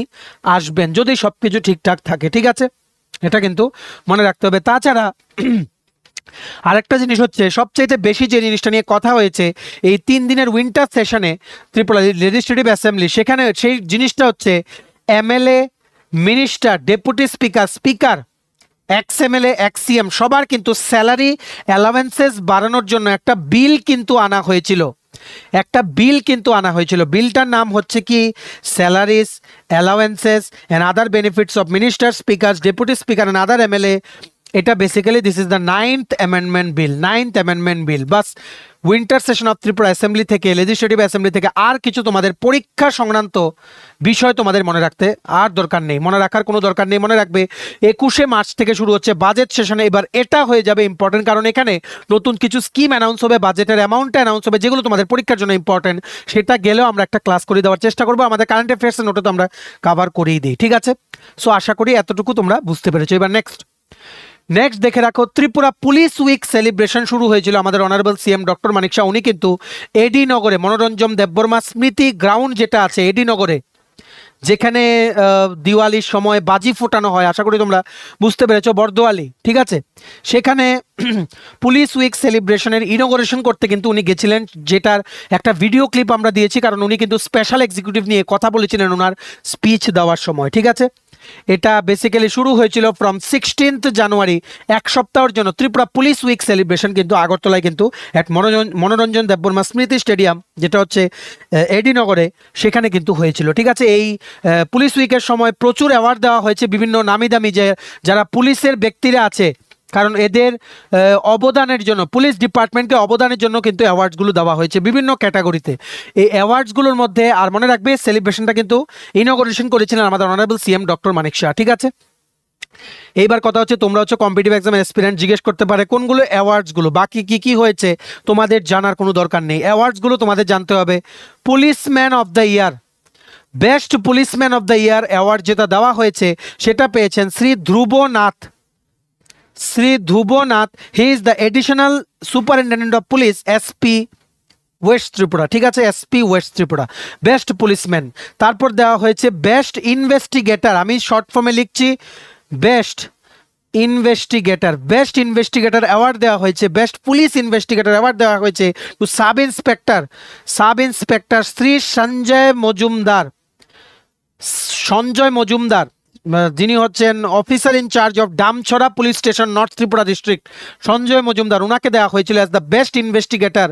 আসবেন যদি সব কিছু ঠিকঠাক থাকে। ঠিক আছে, এটা কিন্তু মনে রাখতে হবে। তাছাড়া আরেকটা জিনিস হচ্ছে সবচেয়ে বেশি যে জিনিসটা নিয়ে কথা হয়েছে এই 3 দিনের উইন্টার সেশনে ত্রিপুরা লেজিসলেটিভ অ্যাসেম্বলি, সেখানে সেই জিনিসটা হচ্ছে MLA, minister, deputy speaker, x MLA, x CM সবার কিন্তু স্যালারি অ্যালাওয়েন্সেস বাড়ানোর জন্য একটা বিল কিন্তু আনা হয়েছিল। বিলটার নাম হচ্ছে কি salaries allowances and other benefits of minister, speaker, deputy speaker and other MLA. এটা basically this is the 9th amendment bill. বাস winter session of Tripura assembly থেকে, লেজিসলেটিভ অ্যাসেম্বলি থেকে আর কিছু তোমাদের পরীক্ষা সংক্রান্ত বিষয় তোমাদের মনে রাখার কোনো দরকার নেই। মনে রাখবে 21শে মার্চ থেকে শুরু হচ্ছে বাজেট সেশনে। এবার এটা হয়ে যাবে ইম্পর্টেন্ট, কারণ এখানে নতুন কিছু স্কিম অ্যানাউন্স হবে, বাজেটের অ্যামাউন্টটা অ্যানাউন্স হবে, যেগুলো তোমাদের পরীক্ষার জন্য ইম্পর্টেন্ট। সেটা গেলেও আমরা একটা ক্লাস করে দেওয়ার চেষ্টা করবো, আমাদের কারেন্ট অ্যাফেয়ার্সের নোটে তো আমরা কাভার করেই দিই। ঠিক আছে, সো আশা করি এতটুকু তোমরা বুঝতে পেরেছো। এবার নেক্সট দেখে রাখো, ত্রিপুরা পুলিশ উইক সেলিব্রেশন শুরু হয়েছিল। আমাদের honourable CM doctor Manik Saha উনি কিন্তু এডি নগরে মনোরঞ্জন দেববর্মা স্মৃতি গ্রাউন্ড যেটা আছে এডি নগরে, যেখানে দিওয়ালির সময় বাজি ফোটানো হয়, আশা করি তোমরা বুঝতে পেরেছো, বরদোয়ালি। ঠিক আছে, সেখানে পুলিশ উইক সেলিব্রেশনের ইনঅগ্রেশন করতে কিন্তু উনি গেছিলেন, যেটার একটা ভিডিও ক্লিপ আমরা দিয়েছি, কারণ উনি কিন্তু স্পেশাল এক্সিকিউটিভ নিয়ে কথা বলেছিলেন ওনার স্পিচ দেওয়ার সময়। ঠিক আছে, এটা বেসিক্যালি শুরু হয়েছিল ফ্রম 16th জানুয়ারি, এক সপ্তাহের জন্য ত্রিপুরা পুলিশ উইক সেলিব্রেশন কিন্তু আগরতলায় কিন্তু এক মনোরঞ্জন দেববর্মা স্মৃতি স্টেডিয়াম যেটা হচ্ছে এডি নগরে, সেখানে কিন্তু হয়েছিল। ঠিক আছে, এই পুলিশ উইকের সময় প্রচুর অ্যাওয়ার্ড দেওয়া হয়েছে বিভিন্ন নামি দামি যারা পুলিশের ব্যক্তিরা আছে, কারণ এদের অবদানের জন্য, পুলিশ ডিপার্টমেন্টকে অবদানের জন্য কিন্তু অ্যাওয়ার্ডসগুলো দেওয়া হয়েছে বিভিন্ন ক্যাটাগরিতে। এই অ্যাওয়ার্ডসগুলোর মধ্যে আর মনে রাখবে সেলিব্রেশনটা কিন্তু ইনঅগ্রেশন করেছিলেন আমাদের honourable CM doctor Manik Saha. ঠিক আছে, এইবার কথা হচ্ছে তোমরা হচ্ছে কম্পিটিটিভ এক্সাম অ্যাসপিরেন্ট, জিজ্ঞেস করতে পারে কোনগুলো অ্যাওয়ার্ডসগুলো, বাকি কি হয়েছে তোমাদের জানার কোনো দরকার নেই। অ্যাওয়ার্ডসগুলো তোমাদের জানতে হবে। Policeman of the year, best policeman of the year award যেটা দেওয়া হয়েছে সেটা পেয়েছেন Shri Dhrubanath. He is the additional superintendent of police SP west Tripura. ঠিক আছে, SP west Tripura, best policeman. তারপর দেওয়া হয়েছে বেস্ট ইনভেস্টিগেটর, আমি শর্ট ফর্মে লিখছি বেস্ট ইনভেস্টিগেটর অ্যাওয়ার্ড দেওয়া হয়েছে, বেস্ট পুলিশ ইনভেস্টিগেটর অ্যাওয়ার্ড দেওয়া হয়েছে to sub inspector Shri Sanjay Majumder. যিনি হচ্ছেন officer in charge of Damchhara police station north Tripura district Sanjay Majumder, ওনাকে দেওয়া হয়েছিল as the best investigator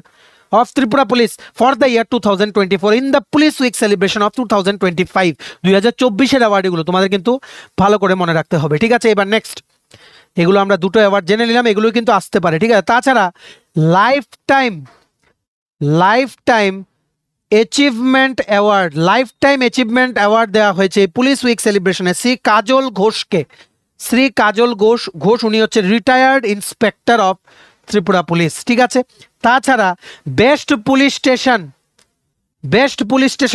of Tripura police for the year 2024 in the police week celebration of 2025। 2024-এর অ্যাওয়ার্ডগুলো তোমাদের কিন্তু ভালো করে মনে রাখতে হবে, ঠিক আছে। এবার নেক্সট, এগুলো আমরা দুটো অ্যাওয়ার্ড জেনে নিলাম, এগুলো কিন্তু আসতে পারে, ঠিক আছে। তাছাড়া লাইফ টাইম অ্যাচিভমেন্ট অ্যাওয়ার্ড দেওয়া হয়েছে পুলিশ উইক সেলিব্রেশনে শ্রী কাজল ঘোষ, উনি হচ্ছে retired inspector of Tripura police, ঠিক আছে। তাছাড়া বেস্ট পুলিশ স্টেশন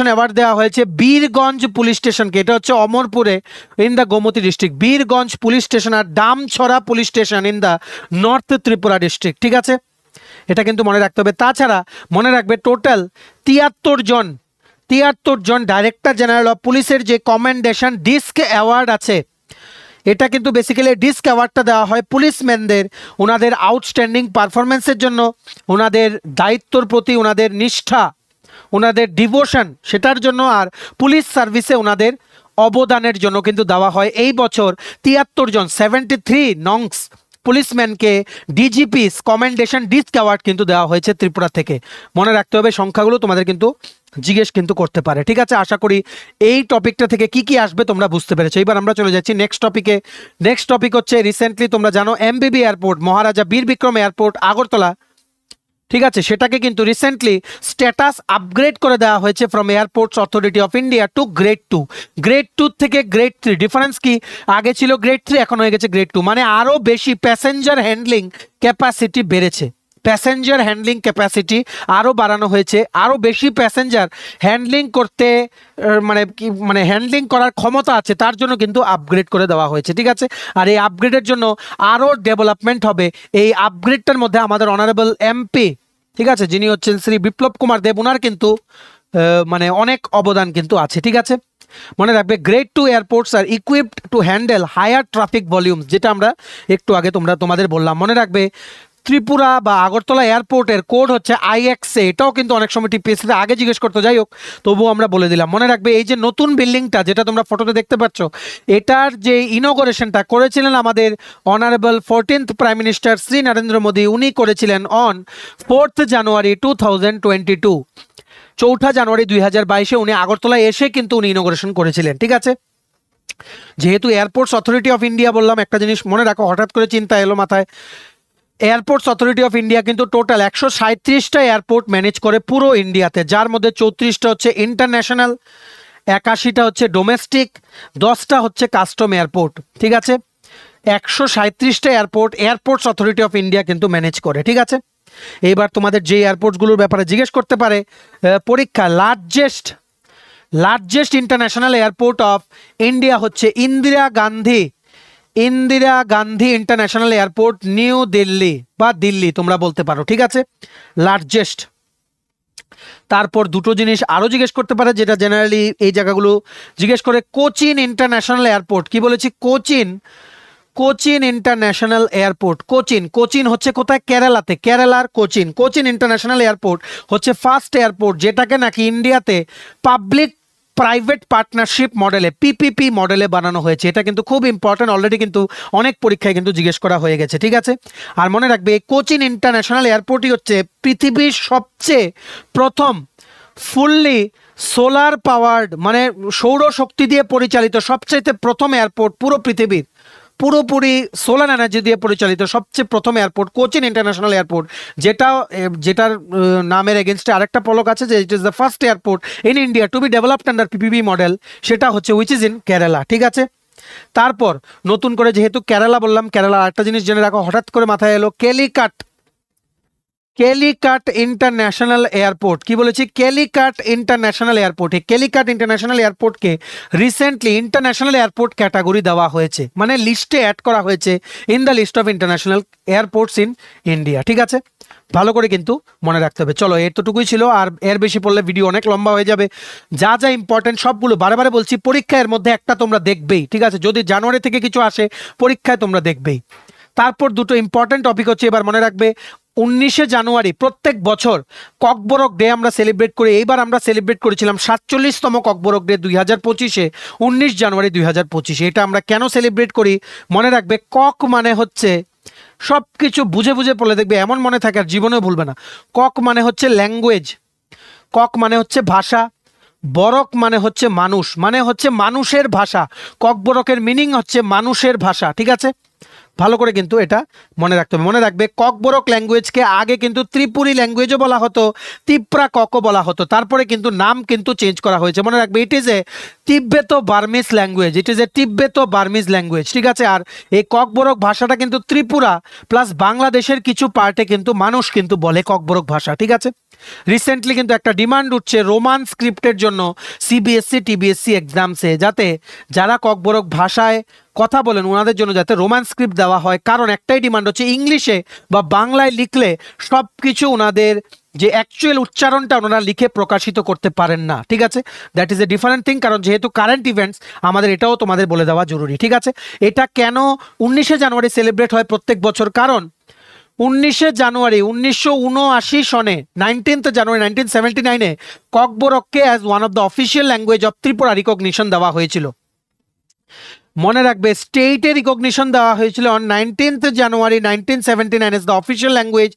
অ্যাওয়ার্ড দেওয়া হয়েছে বীরগঞ্জ পুলিশ স্টেশনকে, এটা হচ্ছে অমরপুরে in the Gomati district, Birganj police station আর Damchhara police station in the north Tripura district, ঠিক আছে। এটা কিন্তু মনে রাখতে হবে। তাছাড়া মনে রাখবে টোটাল 73 জন ডাইরেক্টর জেনারেল অফ পুলিশের যে কমেন্ডেশন ডিস্ক অ্যাওয়ার্ড আছে, এটা কিন্তু বেসিক্যালি ডিস্ক অ্যাওয়ার্ডটা দেওয়া হয় পুলিশম্যানদের ওনাদের আউটস্ট্যান্ডিং পারফরমেন্সের জন্য, ওনাদের দায়িত্বর প্রতি ওনাদের নিষ্ঠা, ওনাদের ডিভোশন সেটার জন্য, আর পুলিশ সার্ভিসে ওনাদের অবদানের জন্য কিন্তু দেওয়া হয়। এই বছর 73 জন 73 নংস পুলিশম্যানকে ডিজিপিস কমেন্ডেশন ডিস্ক অ্যাওয়ার্ড কিন্তু দেওয়া হয়েছে ত্রিপুরা থেকে। মনে রাখতে হবে সংখ্যাগুলো, তোমাদের কিন্তু জিজ্ঞেস কিন্তু করতে পারে, ঠিক আছে। আশা করি এই টপিকটা থেকে কি কি আসবে তোমরা বুঝতে পেরেছো। এবার আমরা চলে যাচ্ছি নেক্সট টপিকে। নেক্সট টপিক হচ্ছে রিসেন্টলি তোমরা জানো এমবিবি এয়ারপোর্ট, মহারাজা বীর বিক্রম এয়ারপোর্ট আগরতলা, ঠিক আছে, সেটাকে কিন্তু রিসেন্টলি স্ট্যাটাস আপগ্রেড করে দেওয়া হয়েছে from airports authority of India to grade 2। Grade 2 থেকে গ্রেড 3, ডিফারেন্স কি? আগে ছিল গ্রেড 3, এখন হয়ে গেছে গ্রেড 2, মানে আরও বেশি প্যাসেঞ্জার হ্যান্ডলিং ক্যাপাসিটি বেড়েছে, প্যাসেঞ্জার হ্যান্ডলিং ক্যাপাসিটি আরও বাড়ানো হয়েছে, আরও বেশি প্যাসেঞ্জার হ্যান্ডলিং করতে মানে হ্যান্ডলিং করার ক্ষমতা আছে, তার জন্য কিন্তু আপগ্রেড করে দেওয়া হয়েছে, ঠিক আছে। আর এই আপগ্রেডের জন্য আরও ডেভেলপমেন্ট হবে। এই আপগ্রেডটার মধ্যে আমাদের অনারেবল এমপি, ঠিক আছে, যিনি হচ্ছেন শ্রী বিপ্লব কুমার দেব, ওনার কিন্তু মানে অনেক অবদান কিন্তু আছে, ঠিক আছে। মনে রাখবে grade 2 airports are equipped to handle higher traffic volumes, যেটা আমরা একটু আগে তোমাদের বললাম। মনে রাখবে ত্রিপুরা বা আগরতলা এয়ারপোর্টের কোড হচ্ছে IXA, এটাও কিন্তু অনেক সময় টিপিএসসিতে আগে জিজ্ঞেস করতে, যাই হোক তবুও আমরা বলে দিলাম। মনে রাখবে এই যে নতুন বিল্ডিংটা যেটা তোমরা ফটোতে দেখতে পাচ্ছ, এটার যে ইনগরেশনটা করেছিলেন আমাদের honourable 14th prime minister Shri Narendra Modi, উনি করেছিলেন অন 4th জানুয়ারি 2022, 4 জানুয়ারি 2022 উনি আগরতলায় এসে কিন্তু উনি ইনগরেশন করেছিলেন, ঠিক আছে। যেহেতু এয়ারপোর্টস অথরিটি অফ ইন্ডিয়া বললাম, একটা জিনিস মনে রাখো, হঠাৎ করে চিন্তা এলো মাথায়, এয়ারপোর্টস অথরিটি অফ ইন্ডিয়া কিন্তু টোটাল 137টা এয়ারপোর্ট ম্যানেজ করে পুরো ইন্ডিয়াতে, যার মধ্যে 34টা হচ্ছে ইন্টারন্যাশনাল, 81টা হচ্ছে ডোমেস্টিক, 10টা হচ্ছে কাস্টম এয়ারপোর্ট, ঠিক আছে। 137টা এয়ারপোর্টস অথরিটি অফ ইন্ডিয়া কিন্তু ম্যানেজ করে, ঠিক আছে। এইবার তোমাদের যে এয়ারপোর্টসগুলোর ব্যাপারে জিজ্ঞেস করতে পারে পরীক্ষা, largest international airport of India হচ্ছে ইন্দিরা গান্ধী ইন্টারন্যাশনাল এয়ারপোর্ট, নিউ দিল্লি বা দিল্লি তোমরা বলতে পারো, ঠিক আছে, লার্জেস্ট। তারপর দুটো জিনিস আরও জিজ্ঞেস করতে পারে, যেটা জেনারেলি এই জায়গাগুলো জিজ্ঞেস করে, কোচিন ইন্টারন্যাশনাল এয়ারপোর্ট, কি বলেছি? Cochin international airport. কোচিন হচ্ছে কোথায়? কেরালাতে, কেরালার কোচিন ইন্টারন্যাশনাল এয়ারপোর্ট হচ্ছে ফার্স্ট এয়ারপোর্ট যেটাকে নাকি ইন্ডিয়াতে পাবলিক প্রাইভেট পার্টনারশিপ মডেলে, PPP মডেলে বানানো হয়েছে। এটা কিন্তু খুব ইম্পর্টেন্ট, অলরেডি কিন্তু অনেক পরীক্ষায় কিন্তু জিজ্ঞেস করা হয়ে গেছে, ঠিক আছে। আর মনে রাখবে এই কোচিন ইন্টারন্যাশনাল এয়ারপোর্টই হচ্ছে পৃথিবীর সবচেয়ে প্রথম ফুললি সোলার পাওয়ার্ড, মানে সৌরশক্তি দিয়ে পরিচালিত সবচেয়ে প্রথম এয়ারপোর্ট পুরো পৃথিবীর, পুরোপুরি সোলার এনার্জি দিয়ে পরিচালিত সবচেয়ে প্রথম এয়ারপোর্ট কোচিন ইন্টারন্যাশনাল এয়ারপোর্ট, যেটার নামের এগেনস্টে আরেকটা পলক আছে যে it is the first airport in India to be developed under PPP model, সেটা হচ্ছে উইচ ইজ ইন কেরালা, ঠিক আছে। তারপর নতুন করে যেহেতু কেরালা বললাম, কেরালা আরেকটা জিনিস জেনে রাখো, হঠাৎ করে মাথায় এলো, ক্যালিকাট ইন্টারন্যাশনাল এয়ারপোর্ট। কি বলেছি? Calicut international airport. এই ক্যালিকাট ইন্টারন্যাশনাল এয়ারপোর্টকে রিসেন্টলি ইন্টারন্যাশনাল এয়ারপোর্ট ক্যাটাগরি দেওয়া হয়েছে, মানে লিস্টে অ্যাড করা হয়েছে in the list of international airports in India, ঠিক আছে। ভালো করে কিন্তু মনে রাখতে হবে। চলো এতটুকুই ছিল, আর এর বেশি পড়লে ভিডিও অনেক লম্বা হয়ে যাবে। যা যা ইম্পর্টেন্ট সবগুলো বারে বলছি, পরীক্ষার মধ্যে একটা তোমরা দেখবেই, ঠিক আছে। যদি জানুয়ারি থেকে কিছু আসে পরীক্ষায় তোমরা দেখবেই। তারপর দুটো ইম্পর্টেন্ট টপিক হচ্ছে, এবার মনে রাখবে 19শে জানুয়ারি প্রত্যেক বছর ককবরক ডে আমরা সেলিব্রেট করি। এইবার আমরা সেলিব্রেট করেছিলাম 47তম ককবরক ডে 2025-এ, 19 জানুয়ারি 2025-এ। এটা আমরা কেন সেলিব্রেট করি মনে রাখবে, কক মানে হচ্ছে সব কিছু বুঝে বুঝে পড়লে দেখবে এমন মনে থাকে আর জীবনেও ভুলবে না। কক মানে হচ্ছে ল্যাঙ্গুয়েজ, কক মানে হচ্ছে ভাষা, বরক মানে হচ্ছে মানুষ, মানে হচ্ছে মানুষের ভাষা। ককবরকের মিনিং হচ্ছে মানুষের ভাষা, ঠিক আছে? ভালো করে কিন্তু এটা মনে রাখতে হবে। মনে রাখবে ককবরক ল্যাঙ্গুয়েজকে আগে কিন্তু ত্রিপুরী ল্যাঙ্গুয়েজও বলা হতো, তিপ্রা ককও বলা হতো, তারপরে কিন্তু নাম কিন্তু চেঞ্জ করা হয়েছে। মনে রাখবে it is a Tibeto Burmese language, it is a Tibeto Burmese language, ঠিক আছে? আর এই ককবরক ভাষাটা কিন্তু ত্রিপুরা প্লাস বাংলাদেশের কিছু পার্টে কিন্তু মানুষ কিন্তু বলে ককবরক ভাষা, ঠিক আছে? রিসেন্টলি কিন্তু একটা ডিমান্ড উঠছে রোমান স্ক্রিপ্টের জন্য সিবিএসসি টিবিএসসি এক্সামসে, যাতে যারা ককবরক ভাষায় কথা বলেন ওনাদের জন্য যাতে রোমান স্ক্রিপ্ট দেওয়া হয়। কারণ একটাই ডিমান্ড হচ্ছে ইংলিশে বা বাংলায় লিখলে সব কিছু ওনাদের যে অ্যাকচুয়াল উচ্চারণটা ওনারা লিখে প্রকাশিত করতে পারেন না, ঠিক আছে? That is a different thing. কারণ যেহেতু কারেন্ট ইভেন্টস আমাদের এটাও তোমাদের বলে দেওয়া জরুরি, ঠিক আছে? এটা কেন 19শে জানুয়ারি সেলিব্রেট হয় প্রত্যেক বছর? কারণ 19শে জানুয়ারি 1979 সনে 19th জানুয়ারি 1979-এ ককবরককে as one of the official language of Tripura recognition দেওয়া হয়েছিল। মনে রাখবে স্টেটে রিকগনিশন দেওয়া হয়েছিল on 19th January 1979 as the official language.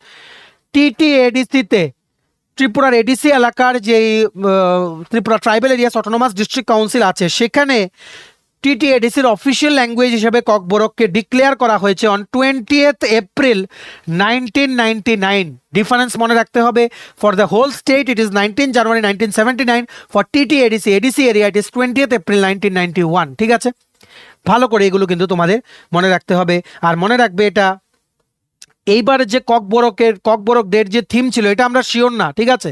TTADC-তে ত্রিপুরার এডিসি এলাকার যে Tripura tribal areas autonomous district council আছে সেখানে TTADCর অফিসিয়াল ল্যাঙ্গুয়েজ হিসেবে ককবরককে ডিক্লেয়ার করা হয়েছে অন 20th এপ্রিল 1999। ডিফারেন্স মনে রাখতে হবে, for the whole state it is 19 January 1979, for TTADC ADC area it is 20th April 1991, ঠিক আছে? ভালো করে এগুলো কিন্তু তোমাদের মনে রাখতে হবে। আর মনে রাখবে এটা এইবার যে ককবরক ডের যে থিম ছিল এটা আমরা শিওর না, ঠিক আছে?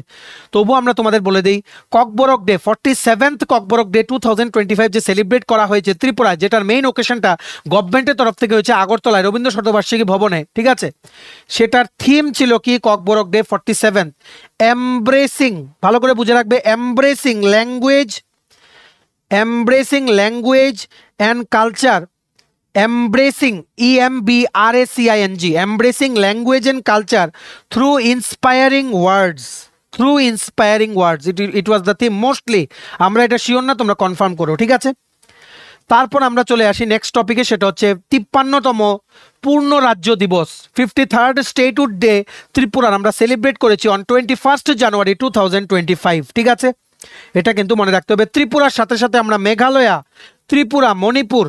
তবুও আমরা তোমাদের বলে দিই Kokborok day 47th Kokborok day 2025 যে সেলিব্রেট করা হয়েছে ত্রিপুরায়, যেটার মেইন ওকেশনটা গভর্নমেন্টের তরফ থেকে হয়েছে আগরতলায় রবীন্দ্র শতবার্ষিকী ভবনে, ঠিক আছে? সেটার থিম ছিল কি ককবরক ডে 47 এমব্রেসিং, ভালো করে বুঝে রাখবে, embarrassing language and culture, embracing EMBRACING, embracing language and culture through inspiring words, it was the theme mostly। আমরা এটা শিওর না, তোমরা কনফার্ম করো, ঠিক আছে? তারপর আমরা চলে আসি নেক্সট টপিকে, সেটা হচ্ছে 53তম পূর্ণ রাজ্য দিবস, 53rd স্টেটহুড ডে ত্রিপুরার আমরা সেলিব্রেট করেছি অন 21st জানুয়ারি 2025, ঠিক আছে? এটা কিন্তু মনে রাখতে হবে। ত্রিপুরার সাথে সাথে আমরা মেঘালয়া, ত্রিপুরা, মণিপুর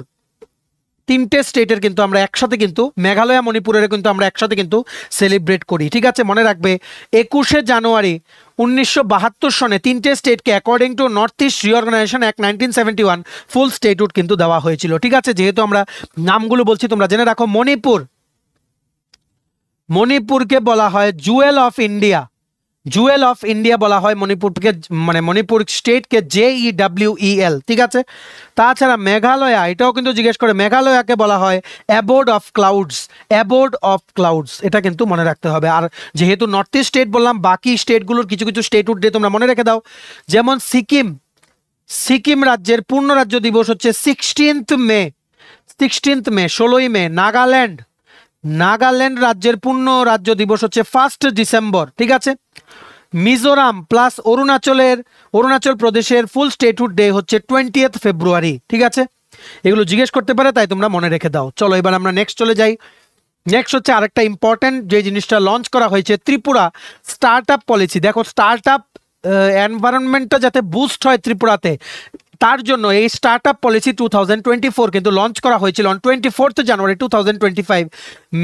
তিনটে স্টেটের কিন্তু আমরা একসাথে কিন্তু মেঘালয় মণিপুরের কিন্তু আমরা একসাথে কিন্তু সেলিব্রেট করি, ঠিক আছে? মনে রাখবে 21শে জানুয়ারি 1972 সনে তিনটে স্টেটকে according to north east reorganisation act 1971 full statehood কিন্তু দেওয়া হয়েছিল, ঠিক আছে? যেহেতু আমরা নামগুলো বলছি তোমরা জেনে রাখো। মণিপুরকে বলা হয় জুয়েল অফ ইন্ডিয়া বলা হয় মণিপুরকে, মানে মণিপুর স্টেটকে JEWEL, ঠিক আছে? তাছাড়া মেঘালয়া, এটাও কিন্তু জিজ্ঞেস করে, মেঘালয়াকে বলা হয় অ্যাবোর্ড অফ ক্লাউডস, এটা কিন্তু মনে রাখতে হবে। আর যেহেতু নর্থ ইস্ট স্টেট বললাম, বাকি স্টেটগুলোর কিছু কিছু স্টেটহুড ডে তোমরা মনে রেখে দাও। যেমন সিকিম রাজ্যের পূর্ণ রাজ্য দিবস হচ্ছে 16th মে, 16ই মে। নাগাল্যান্ড রাজ্যের পূর্ণ রাজ্য দিবস হচ্ছে 1 ডিসেম্বর, ঠিক আছে? মিজোরাম প্লাস অরুণাচল প্রদেশের ফুল স্টেটহুড ডে হচ্ছে 20th ফেব্রুয়ারি, ঠিক আছে? এগুলো জিজ্ঞেস করতে পারে, তাই তোমরা মনে রেখে দাও। চলো এবার আমরা নেক্সট চলে যাই। নেক্সট হচ্ছে আরেকটা ইম্পর্টেন্ট যে জিনিসটা লঞ্চ করা হয়েছে, ত্রিপুরা স্টার্ট আপ পলিসি। দেখো স্টার্ট আপ এনভায়রনমেন্টটা যাতে বুস্ট হয় ত্রিপুরাতে, তার জন্য এই স্টার্ট আপ পলিসি 2024 কিন্তু লঞ্চ করা হয়েছিল অন 24th জানুয়ারি 2025।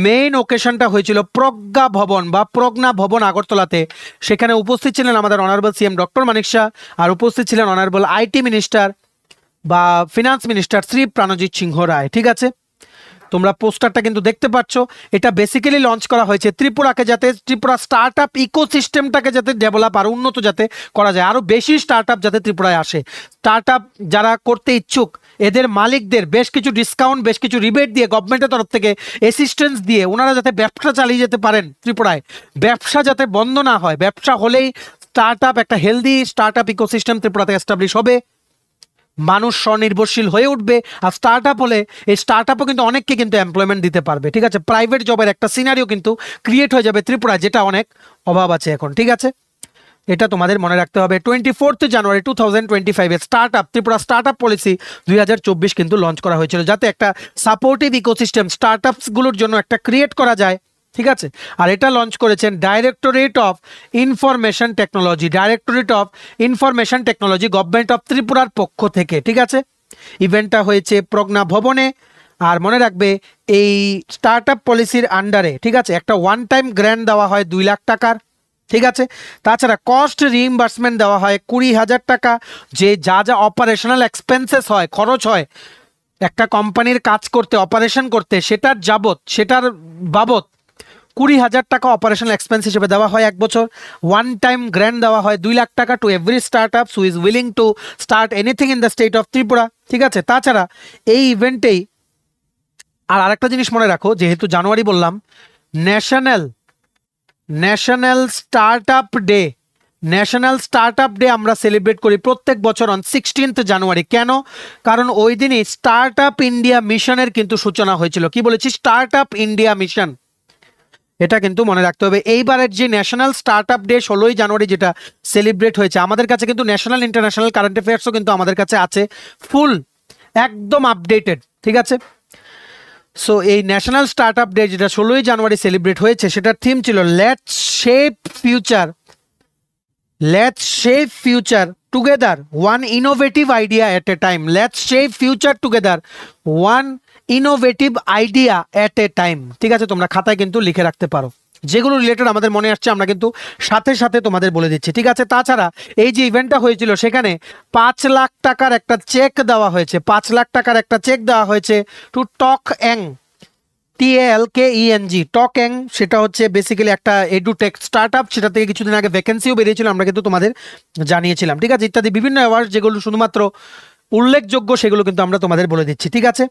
মেইন ওকেশনটা হয়েছিল প্রজ্ঞা ভবন আগরতলাতে। সেখানে উপস্থিত ছিলেন আমাদের honourable CM doctor Manik Shah, আর উপস্থিত ছিলেন অনারেবল IT মিনিস্টার বা ফিনান্স মিনিস্টার শ্রী প্রাণজিৎ সিংহ রায়, ঠিক আছে? তোমরা পোস্টারটা কিন্তু দেখতে পাচ্ছ। এটা বেসিক্যালি লঞ্চ করা হয়েছে ত্রিপুরাকে, যাতে ত্রিপুরা স্টার্ট আপ ইকোসিস্টেমটাকে যাতে ডেভেলপ আর উন্নত যাতে করা যায়, আরও বেশি স্টার্ট আপ যাতে ত্রিপুরায় আসে। স্টার্ট আপ যারা করতে ইচ্ছুক এদের মালিকদের বেশ কিছু ডিসকাউন্ট, বেশ কিছু রিবেট দিয়ে, গভর্নমেন্টের তরফ থেকে অ্যাসিস্ট্যান্স দিয়ে ওনারা যাতে ব্যবসা চালিয়ে যেতে পারেন ত্রিপুরায়, ব্যবসা যাতে বন্ধ না হয়। ব্যবসা হলেই স্টার্ট আপ, একটা হেলদি স্টার্ট আপ ইকোসিস্টেম ত্রিপুরাতে এস্টাবলিশ হবে। মানুষ স্বনির্ভরশীল হয়ে উঠবে। আর স্টার্ট আপ হলে এই স্টার্ট আপও কিন্তু অনেককে কিন্তু এমপ্লয়মেন্ট দিতে পারবে, ঠিক আছে। প্রাইভেট জবের একটা সিনারিও কিন্তু ক্রিয়েট হয়ে যাবে ত্রিপুরা, যেটা অনেক অভাব আছে এখন, ঠিক আছে। এটা তোমাদের মনে রাখতে হবে। 24 জানুয়ারি 2025 start up Tripura start up policy 2024 কিন্তু লঞ্চ করা হয়েছিল, যাতে একটা সাপোর্টিভ ইকোসিস্টেম স্টার্ট আপসগুলোর জন্য একটা ক্রিয়েট করা যায়, ঠিক আছে। আর এটা লঞ্চ করেছেন directorate of information technology, government of ত্রিপুরার পক্ষ থেকে, ঠিক আছে। ইভেন্টটা হয়েছে প্রজ্ঞা ভবনে। আর মনে রাখবে এই স্টার্ট আপ পলিসির আন্ডারে, ঠিক আছে, একটা ওয়ান টাইম গ্র্যান্ট দেওয়া হয় 2 লাখ টাকার, ঠিক আছে। তাছাড়া কস্ট রিইম্বার্সমেন্ট দেওয়া হয় 20,000 টাকা। যে যা যা অপারেশনাল এক্সপেন্সেস হয়, খরচ হয় একটা কোম্পানির কাজ করতে, অপারেশন করতে, সেটার বাবদ 20,000 টাকা অপারেশনাল এক্সপেন্স হিসেবে দেওয়া হয় 1 বছর। ওয়ান টাইম গ্র্যান্ট দেওয়া হয় 2 লাখ টাকা to every start up who is willing to start anything in the state of Tripura, ঠিক আছে। তাছাড়া এই ইভেন্টেই আর আরেকটা জিনিস মনে রাখো, যেহেতু জানুয়ারি বললাম, ন্যাশনাল স্টার্ট আপ ডে আমরা সেলিব্রেট করি প্রত্যেক বছর অন 16th জানুয়ারি। কেন? কারণ ওই দিনই স্টার্ট আপ ইন্ডিয়া মিশনের কিন্তু সূচনা হয়েছিল। কি বলেছি? স্টার্ট আপ ইন্ডিয়া মিশন, এটা কিন্তু মনে রাখতে হবে। এইবারের যে ন্যাশনাল স্টার্ট আপ ডে 16ই জানুয়ারি যেটা সেলিব্রেট হয়েছে, আমাদের কাছে কিন্তু ন্যাশনাল ইন্টারন্যাশনাল কারেন্ট অ্যাফেয়ার্সও কিন্তু আমাদের কাছে আছে, ফুল একদম আপডেটেড, ঠিক আছে। সো এই ন্যাশনাল স্টার্ট আপ ডে যেটা 16ই জানুয়ারি সেলিব্রেট হয়েছে, সেটার থিম ছিল let's shape future together one innovative idea at A time. Let's shape future together one innovative idea at A time, ঠিক আছে। তোমরা খাতায় কিন্তু লিখে রাখতে পারো, যেগুলো রিলেটেড আমাদের মনে আসছে আমরা কিন্তু সাথে সাথে তোমাদের বলে দিচ্ছি, ঠিক আছে। তাছাড়া এই যে ইভেন্টটা হয়েছিল, সেখানে 5 লাখ টাকার একটা চেক দেওয়া হয়েছে, 5 লাখ টাকার একটা চেক দেওয়া হয়েছে টু টক এং, TALKENG, টক এং। সেটা হচ্ছে বেসিক্যালি একটা এডুটেক স্টার্ট আপ, সেটা থেকে কিছুদিন আগে ভ্যাকেন্সিও বেরিয়েছিল, আমরা কিন্তু তোমাদের জানিয়েছিলাম, ঠিক আছে। ইত্যাদি বিভিন্ন অ্যাওয়ার্ড যেগুলো শুধুমাত্র উল্লেখযোগ্য, সেগুলো কিন্তু আমরা তোমাদের বলে দিচ্ছি, ঠিক আছে।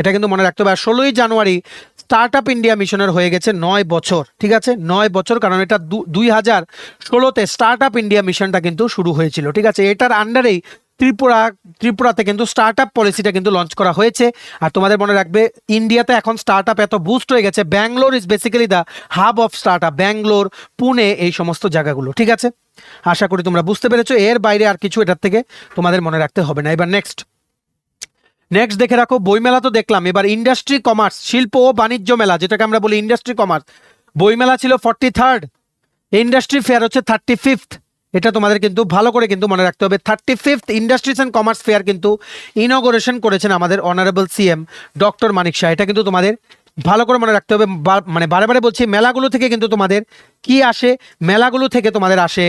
এটা কিন্তু মনে রাখতে হবে। আর 16ই জানুয়ারি স্টার্ট আপ ইন্ডিয়া মিশনের হয়ে গেছে 9 বছর, ঠিক আছে, 9 বছর। কারণ এটা 2016তে স্টার্ট আপ ইন্ডিয়া মিশনটা কিন্তু শুরু হয়েছিল, ঠিক আছে। এটার আন্ডারেই ত্রিপুরাতে কিন্তু স্টার্ট আপ পলিসিটা কিন্তু লঞ্চ করা হয়েছে। আর তোমাদের মনে রাখবে, ইন্ডিয়াতে এখন স্টার্ট আপ এত বুস্ট হয়ে গেছে, Bangalore is basically the hub of start up, Bangalore, Pune, এই সমস্ত জায়গাগুলো, ঠিক আছে। আশা করি তোমরা বুঝতে পেরেছো। এর বাইরে আর কিছু এটার থেকে তোমাদের মনে রাখতে হবে না। এবার নেক্সট দেখে রাখো, বইমেলা তো দেখলাম, এবার ইন্ডাস্ট্রি কমার্স, শিল্প ও বাণিজ্য মেলা, যেটাকে আমরা বলি ইন্ডাস্ট্রি কমার্স। বইমেলা ছিল 43rd, ইন্ডাস্ট্রি ফেয়ার হচ্ছে 35th। এটা তোমাদের কিন্তু ভালো করে কিন্তু মনে রাখতে হবে। 35th industries and commerce fair কিন্তু ইনঅগারেশন করেছেন আমাদের honourable CM doctor Manik Shah. এটা কিন্তু তোমাদের ভালো করে মনে রাখতে হবে। মানে বারে বারে বলছি, মেলাগুলো থেকে কিন্তু তোমাদের কি আসে, মেলাগুলো থেকে তোমাদের আসে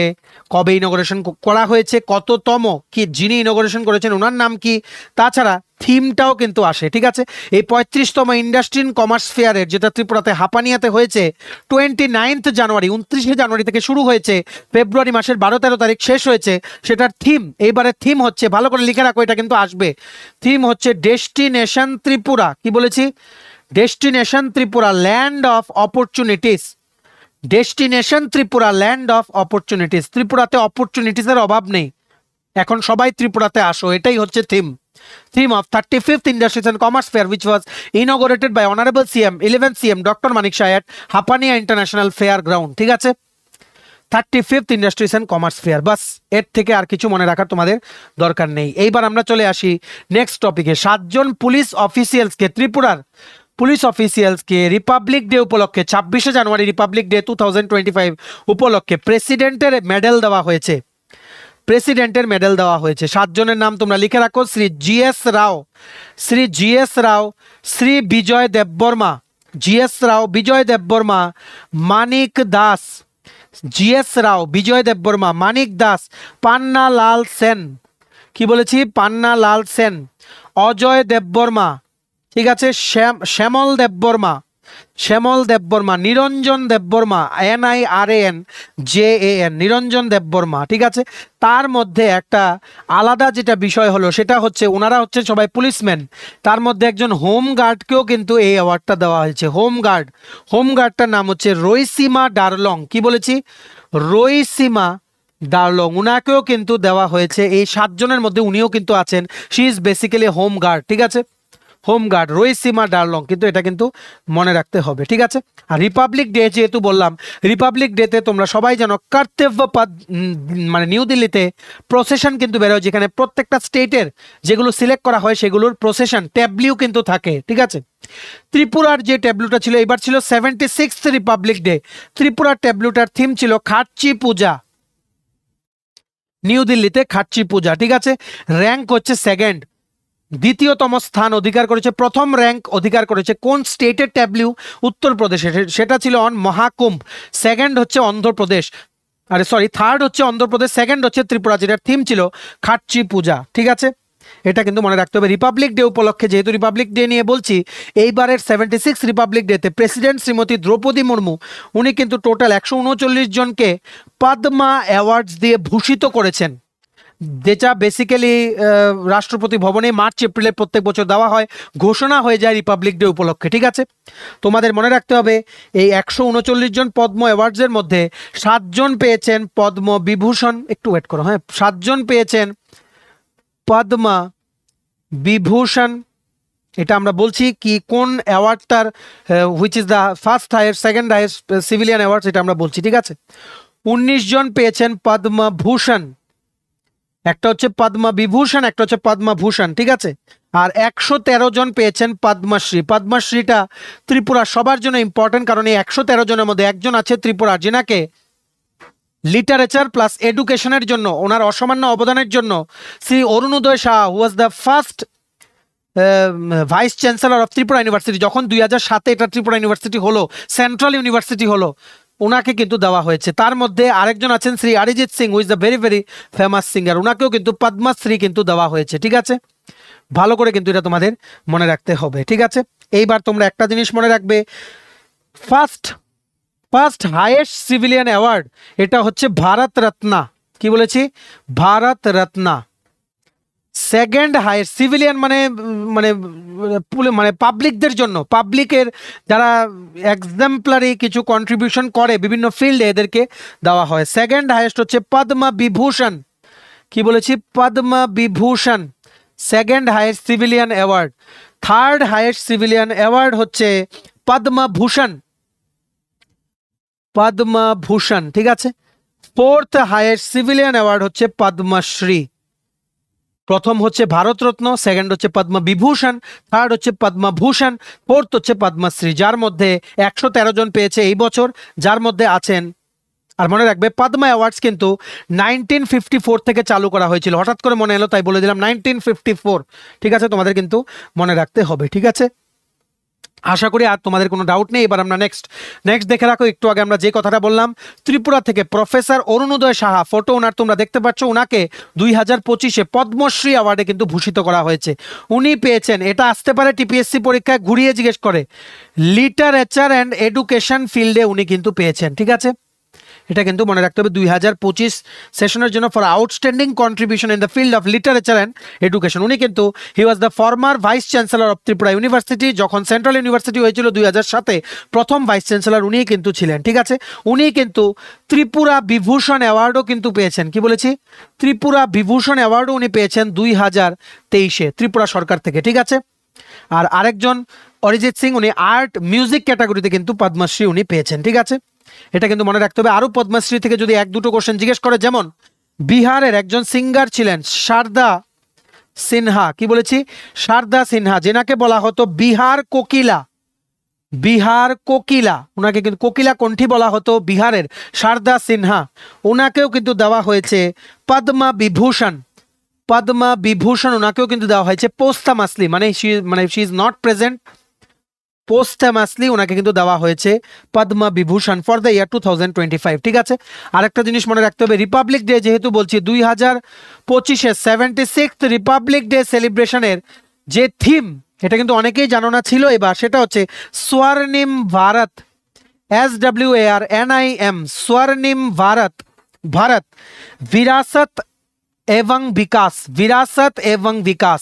কবে ইনঅগারেশন করা হয়েছে, কততম, কি যিনি ইনঅগারেশন করেছেন ওনার নাম কি, তাছাড়া থিমটাও কিন্তু আসে, ঠিক আছে। এই 35তম ইন্ডাস্ট্রি ইন কমার্স ফেয়ারের, যেটা ত্রিপুরাতে হাপানিয়াতে হয়েছে 29th জানুয়ারি, 29শে জানুয়ারি থেকে শুরু হয়েছে, ফেব্রুয়ারি মাসের 12-13 তারিখ শেষ হয়েছে। সেটার থিম, এইবারের থিম হচ্ছে, ভালো করে লিখে রাখো, এটা কিন্তু আসবে, থিম হচ্ছে ডেস্টিনেশন ত্রিপুরা। কি বলেছি? Destination Tripura, land of opportunities. Destination Tripura, land of opportunities. ত্রিপুরাতে অপরচুনিটিসের অভাব নেই, এখন সবাই ত্রিপুরাতে আসো, এটাই হচ্ছে theme of 35th Industries and Commerce Fair, which was inaugurated by Honorable CM 11th CM Dr. Manik Shah at Hapania International Fair Ground, ঠিক আছে। 35th Industries and Commerce Fair, বাস, এর থেকে আর কিছু মনে রাখার তোমাদের দরকার নেই। এইবার আমরা চলে আসি নেক্সট টপিকে। 7 জন পুলিশ অফিসিয়ালসকে, ত্রিপুরার পুলিশ অফিসিয়ালসকে রিপাবলিক ডে উপলক্ষে, 26শে জানুয়ারি রিপাবলিক ডে 2025 উপলক্ষে প্রেসিডেন্টের মেডেল দেওয়া হয়েছে। 7 জনের নাম তোমরা লিখে রাখো। শ্রী GS রাও, শ্রী বিজয় দেববর্মা, বিজয় দেববর্মা, মানিক দাস, GS রাও, বিজয় দেববর্মা, মানিক দাস, পান্না লাল সেন, কি বলেছি? পান্না লাল সেন, অজয় দেববর্মা, ঠিক আছে, শ্যামল দেববর্মা, নিরঞ্জন দেববর্মা, NIRANJAN, নিরঞ্জন দেববর্মা, ঠিক আছে। তার মধ্যে একটা আলাদা যেটা বিষয় হলো, সেটা হচ্ছে ওনারা হচ্ছে সবাই পুলিশম্যান, তার মধ্যে একজন হোমগার্ডকেও কিন্তু এই অ্যাওয়ার্ডটা দেওয়া হয়েছে। হোমগার্ডটার নাম হচ্ছে রইসীমা ডারলং। কি বলেছি? রইসীমা ডার্লং, উনাকেও কিন্তু দেওয়া হয়েছে। এই 7 জনের মধ্যে উনিও কিন্তু আছেন। She is basically home guard, ঠিক আছে, হোম গার্ড রোইসিমা ডার্লং, কিন্তু এটা কিন্তু মনে রাখতে হবে, ঠিক আছে। আর রিপাবলিক ডে যেহেতু বললাম, রিপাবলিক ডেতে তোমরা সবাই জানো কর্তব্য পথ, মানে নিউ দিল্লিতে প্রসেশন কিন্তু বেরোয়, যেখানে প্রত্যেকটা স্টেটের যেগুলো সিলেক্ট করা হয় সেগুলোর প্রসেশন ট্যাবলিউ কিন্তু থাকে, ঠিক আছে। ত্রিপুরার যে ট্যাবলুটা ছিল, এবার ছিল 76th রিপাবলিক ডে। ত্রিপুরার ট্যাবলুটার থিম ছিল খাটচি পূজা, নিউ দিল্লিতে খাটচি পূজা, ঠিক আছে। র্যাঙ্ক হচ্ছে সেকেন্ড, দ্বিতীয়তম স্থান অধিকার করেছে। প্রথম র্যাঙ্ক অধিকার করেছে কোন স্টেটের ট্যাবলিউ? উত্তরপ্রদেশে, সেটা ছিল অন মহাকুম্ভ। সেকেন্ড হচ্ছে অন্ধ্রপ্রদেশ, আরে সরি, থার্ড হচ্ছে অন্ধ্রপ্রদেশ, সেকেন্ড হচ্ছে ত্রিপুরা, যেটার থিম ছিল খাটচি পূজা, ঠিক আছে। এটা কিন্তু মনে রাখতে হবে। রিপাবলিক ডে উপলক্ষে, যেহেতু রিপাবলিক ডে নিয়ে বলছি, এইবারের 76 রিপাবলিক ডেতে প্রেসিডেন্ট শ্রীমতী দ্রৌপদী মুর্মু উনি কিন্তু টোটাল 139 জনকে পদ্মা অ্যাওয়ার্ডস দিয়ে ভূষিত করেছেন, যেটা বেসিক্যালি রাষ্ট্রপতি ভবনে মার্চ এপ্রিলে প্রত্যেক বছর দেওয়া হয়, ঘোষণা হয়ে যায় রিপাবলিক ডে উপলক্ষে, ঠিক আছে। তোমাদের মনে রাখতে হবে এই 139 জন পদ্ম অ্যাওয়ার্ডসের মধ্যে 7 জন পেয়েছেন পদ্ম বিভূষণ, একটু ওয়েট করো, হ্যাঁ, 7 জন পেয়েছেন পদ্মা বিভূষণ। এটা আমরা বলছি কি কোন অ্যাওয়ার্ডটার, which is the first highest, second highest civilian awards, এটা আমরা বলছি, ঠিক আছে। 19 জন পেয়েছেন পদ্মভূষণ, একটা হচ্ছে পদ্মা বিভূষণ, একটা হচ্ছে পদ্মভূষণ, ঠিক আছে। আর 113 জন পেয়েছেন পদ্মশ্রী। পদ্মশ্রীটা ত্রিপুরা সবার জন্য ইম্পর্টেন্ট, কারণ এই 113 জনের মধ্যে একজন আছে ত্রিপুরা, যেনাকে লিটারেচার প্লাস এডুকেশনের জন্য, ওনার অসামান্য অবদানের জন্য Shri Arunoday Shah, who was the first vice chancellor of Tripura university, যখন 2007-এ এটা ত্রিপুরা ইউনিভার্সিটি হলো, সেন্ট্রাল ইউনিভার্সিটি হলো, ওনাকে কিন্তু দেওয়া হয়েছে। তার মধ্যে আরেকজন আছেন Shri Arijit Singh, who is the very very famous singer, ওনাকেও কিন্তু পদ্মশ্রী কিন্তু দেওয়া হয়েছে, ঠিক আছে। ভালো করে কিন্তু এটা তোমাদের মনে রাখতে হবে, ঠিক আছে। এইবার তোমরা একটা জিনিস মনে রাখবে, ফার্স্ট হাইয়েস্ট সিভিলিয়ান অ্যাওয়ার্ড এটা হচ্ছে ভারত রত্না, কি বলেছি, Bharat Ratna. Second highest civilian মানে মানে মানে পাবলিকদের জন্য, পাবলিকের যারা এক্সাম্পলারি কিছু কন্ট্রিবিউশন করে বিভিন্ন ফিল্ডে, এদেরকে দেওয়া হয়। সেকেন্ড হাইয়েস্ট হচ্ছে পদ্মা বিভূষণ, কি বলেছি, Padma Vibhushan, second highest civilian award. Third highest civilian award হচ্ছে পদ্মভূষণ, পদ্মভূষণ, ঠিক আছে। ফোর্থ হাইয়েস্ট সিভিলিয়ান অ্যাওয়ার্ড হচ্ছে পদ্মশ্রী। প্রথম হচ্ছে ভারতরত্ন, সেকেন্ড হচ্ছে পদ্মবিভূষণ, থার্ড হচ্ছে পদ্মভূষণ, ফোর্থ হচ্ছে পদ্মশ্রী, যার মধ্যে 113 জন পেয়েছে এই বছর, যার মধ্যে আছেন। আর মনে রাখবে পদ্মা অ্যাওয়ার্ডস কিন্তু 1954 থেকে চালু করা হয়েছিল, হঠাৎ করে মনে এলো তাই বলে দিলাম 1954, ঠিক আছে, তোমাদের কিন্তু মনে রাখতে হবে, ঠিক আছে। আশা করি আর তোমাদের কোনো ডাউট নেই। এবার আমরা নেক্সট দেখে রাখো, একটু আগে আমরা যে কথাটা বললাম, ত্রিপুরা থেকে প্রফেসর অরুণোদয় সাহা, ফটো ওনার তোমরা দেখতে পাচ্ছ, ওনাকে 2025-এ পদ্মশ্রী অ্যাওয়ার্ডে কিন্তু ভূষিত করা হয়েছে। উনি পেয়েছেন, এটা আসতে পারে টিপিএসসি পরীক্ষায় ঘুরিয়ে জিজ্ঞেস করে, লিটারেচার অ্যান্ড এডুকেশন ফিল্ডে উনি কিন্তু পেয়েছেন, ঠিক আছে। এটা কিন্তু মনে রাখতে হবে 2025 সেশনের জন্য for outstanding contribution in the field of literature and education. উনি কিন্তু he was the former vice chancellor of Tripura university, যখন সেন্ট্রাল ইউনিভার্সিটি হয়েছিল 2007-এ প্রথম ভাইস চ্যান্সেলর উনিই কিন্তু ছিলেন, ঠিক আছে। উনি কিন্তু ত্রিপুরা বিভূষণ অ্যাওয়ার্ডও কিন্তু পেয়েছেন, কি বলেছি, ত্রিপুরা বিভূষণ অ্যাওয়ার্ডও উনি পেয়েছেন 2023-এ ত্রিপুরা সরকার থেকে, ঠিক আছে। আর আরেকজন অরিজিৎ সিং, উনি আর্ট মিউজিক ক্যাটাগরিতে কিন্তু পদ্মশ্রী উনি পেয়েছেন, ঠিক আছে। এটা কিন্তু মনে রাখতে হবে। আরো পদ্মশ্রী থেকে যদি এক দুটো কোশ্চেন জিজ্ঞেস করে, যেমন বিহারের একজন সিঙ্গার ছিলেন শারদা সিনহা, কি বলেছি, শারদা সিনহা, যেনাকে বলা হতো বিহার কোকিলা, বিহার কোকিলা, ওনাকে কিন্তু কোকিলা কণ্ঠী বলা হতো বিহারের, শারদা সিনহা, ওনাকেও কিন্তু দেওয়া হয়েছে পদ্মা বিভূষণ, পদ্মা বিভূষণ ওনাকেও কিন্তু দেওয়া হয়েছে পোস্টামাসলি, মানে she is not present, posthumously ওনাকে কিন্তু দেওয়া হয়েছে Padma Vibhushan for the year 2025, ঠিক আছে। আরেকটা জিনিস মনে রাখতে হবে, রিপাবলিক ডে যেহেতু বলছি, 2025-এ 76th রিপাবলিক ডে সেলিব্রেশনের যে থিম, এটা কিন্তু অনেকেই জানো না ছিল এবার, সেটা হচ্ছে স্বর্ণিম ভারত, SWARNIM, স্বর্ণিম ভারত, ভারত বিরাসত এবং বিকাশ, বিরাসত এবং বিকাশ,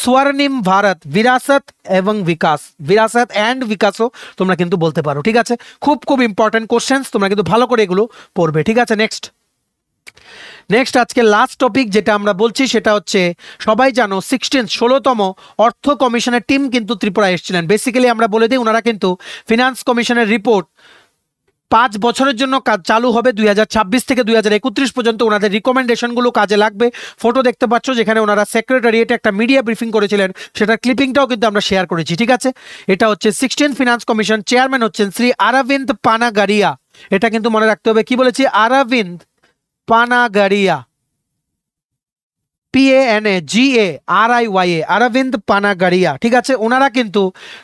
স্বর্ণিম ভারত বিরাসত এবং বিকাশ, বিরাসত অ্যান্ড বিকাশও তোমরা কিন্তু বলতে পারো, ঠিক আছে। খুব খুব ইম্পর্টেন্ট কোশ্চেন্স, তোমরা কিন্তু ভালো করে এগুলো পড়বে, ঠিক আছে। নেক্সট নেক্সট আজকে লাস্ট টপিক যেটা আমরা বলছি সেটা হচ্ছে, সবাই জানো 16তম অর্থ কমিশনের টিম কিন্তু ত্রিপুরা এসেছিলেন। বেসিক্যালি আমরা বলে দিই, ওনারা কিন্তু ফিনান্স কমিশনের রিপোর্ট 5 বছরের জন্য কাজ চালু হবে, 2026 থেকে 2031 পর্যন্ত ওনাদের রিকমেন্ডেশনগুলো কাজে লাগবে। ফটো দেখতে পাচ্ছ যেখানে ওনারা সেক্রেটারিয়েটে একটা মিডিয়া ব্রিফিং করেছিলেন, সেটার ক্লিপিংটাও কিন্তু আমরা শেয়ার করেছি। ঠিক আছে, এটা হচ্ছে 16 ফিনান্স কমিশন, চেয়ারম্যান হচ্ছেন শ্রী আরাবিন্দ পানাগারিয়া। এটা কিন্তু মনে রাখতে হবে, কি বলেছি, আরাবিন্দ পানাগারিয়া, PANAGARIYA, অরবিন্দ পানাগারিয়া। ঠিক আছে, ওনারা কিন্তু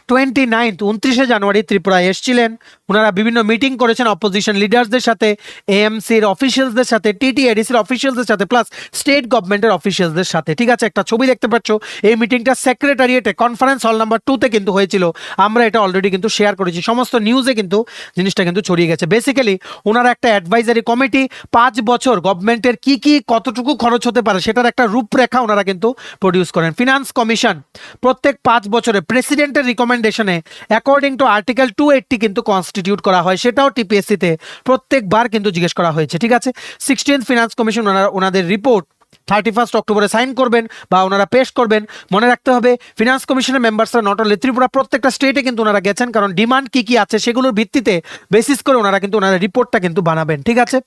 29 জানুয়ারি ত্রিপুরায় এসেছিলেন। ওনারা বিভিন্ন মিটিং করেছেন অপোজিশন লিডার্সদের সাথে, AMCর অফিসিয়ালসদের সাথে, TTADCর অফিসিয়ালসদের সাথে, প্লাস স্টেট গভর্নমেন্টের অফিসিয়ালসদের সাথে। ঠিক আছে, একটা ছবি দেখতে পাচ্ছ, এই মিটিংটা সেক্রেটারিয়েটে কনফারেন্স হল নাম্বার 2-তে কিন্তু হয়েছিল। আমরা এটা অলরেডি কিন্তু শেয়ার করেছি, সমস্ত নিউজে কিন্তু জিনিসটা কিন্তু ছড়িয়ে গেছে। বেসিক্যালি ওনারা একটা অ্যাডভাইজারি কমিটি, 5 বছর গভর্নমেন্টের কি কতটুকু খরচ হতে পারে সেটার একটা রূপরেখা ওনারা কিন্তু প্রডিউস করেন। ফিনান্স কমিশন প্রত্যেক 5 বছরে প্রেসিডেন্টের রিকমেন্ডেশনে অ্যাকর্ডিং টু আর্টিকেল 280 কিন্তু কনস্টিটিউট করা হয়, সেটাও TPSC-তে প্রত্যেকবার কিন্তু জিজ্ঞেস করা হয়েছে। ঠিক আছে, 16th ফিনান্স কমিশন ওনাদের রিপোর্ট 31 অক্টোবরে সাইন করবেন বা ওনারা পেশ করবেন। মনে রাখতে হবে, ফিনান্স কমিশনের মেম্বার্সরা নট অনলি ত্রিপুরা, প্রত্যেকটা স্টেটে কিন্তু ওনারা গেছেন, কারণ ডিমান্ড কি আছে সেগুলোর ভিত্তিতে বেসিস করে ওনারা কিন্তু ওনাদের রিপোর্টটা কিন্তু বানাবেন। ঠিক আছে,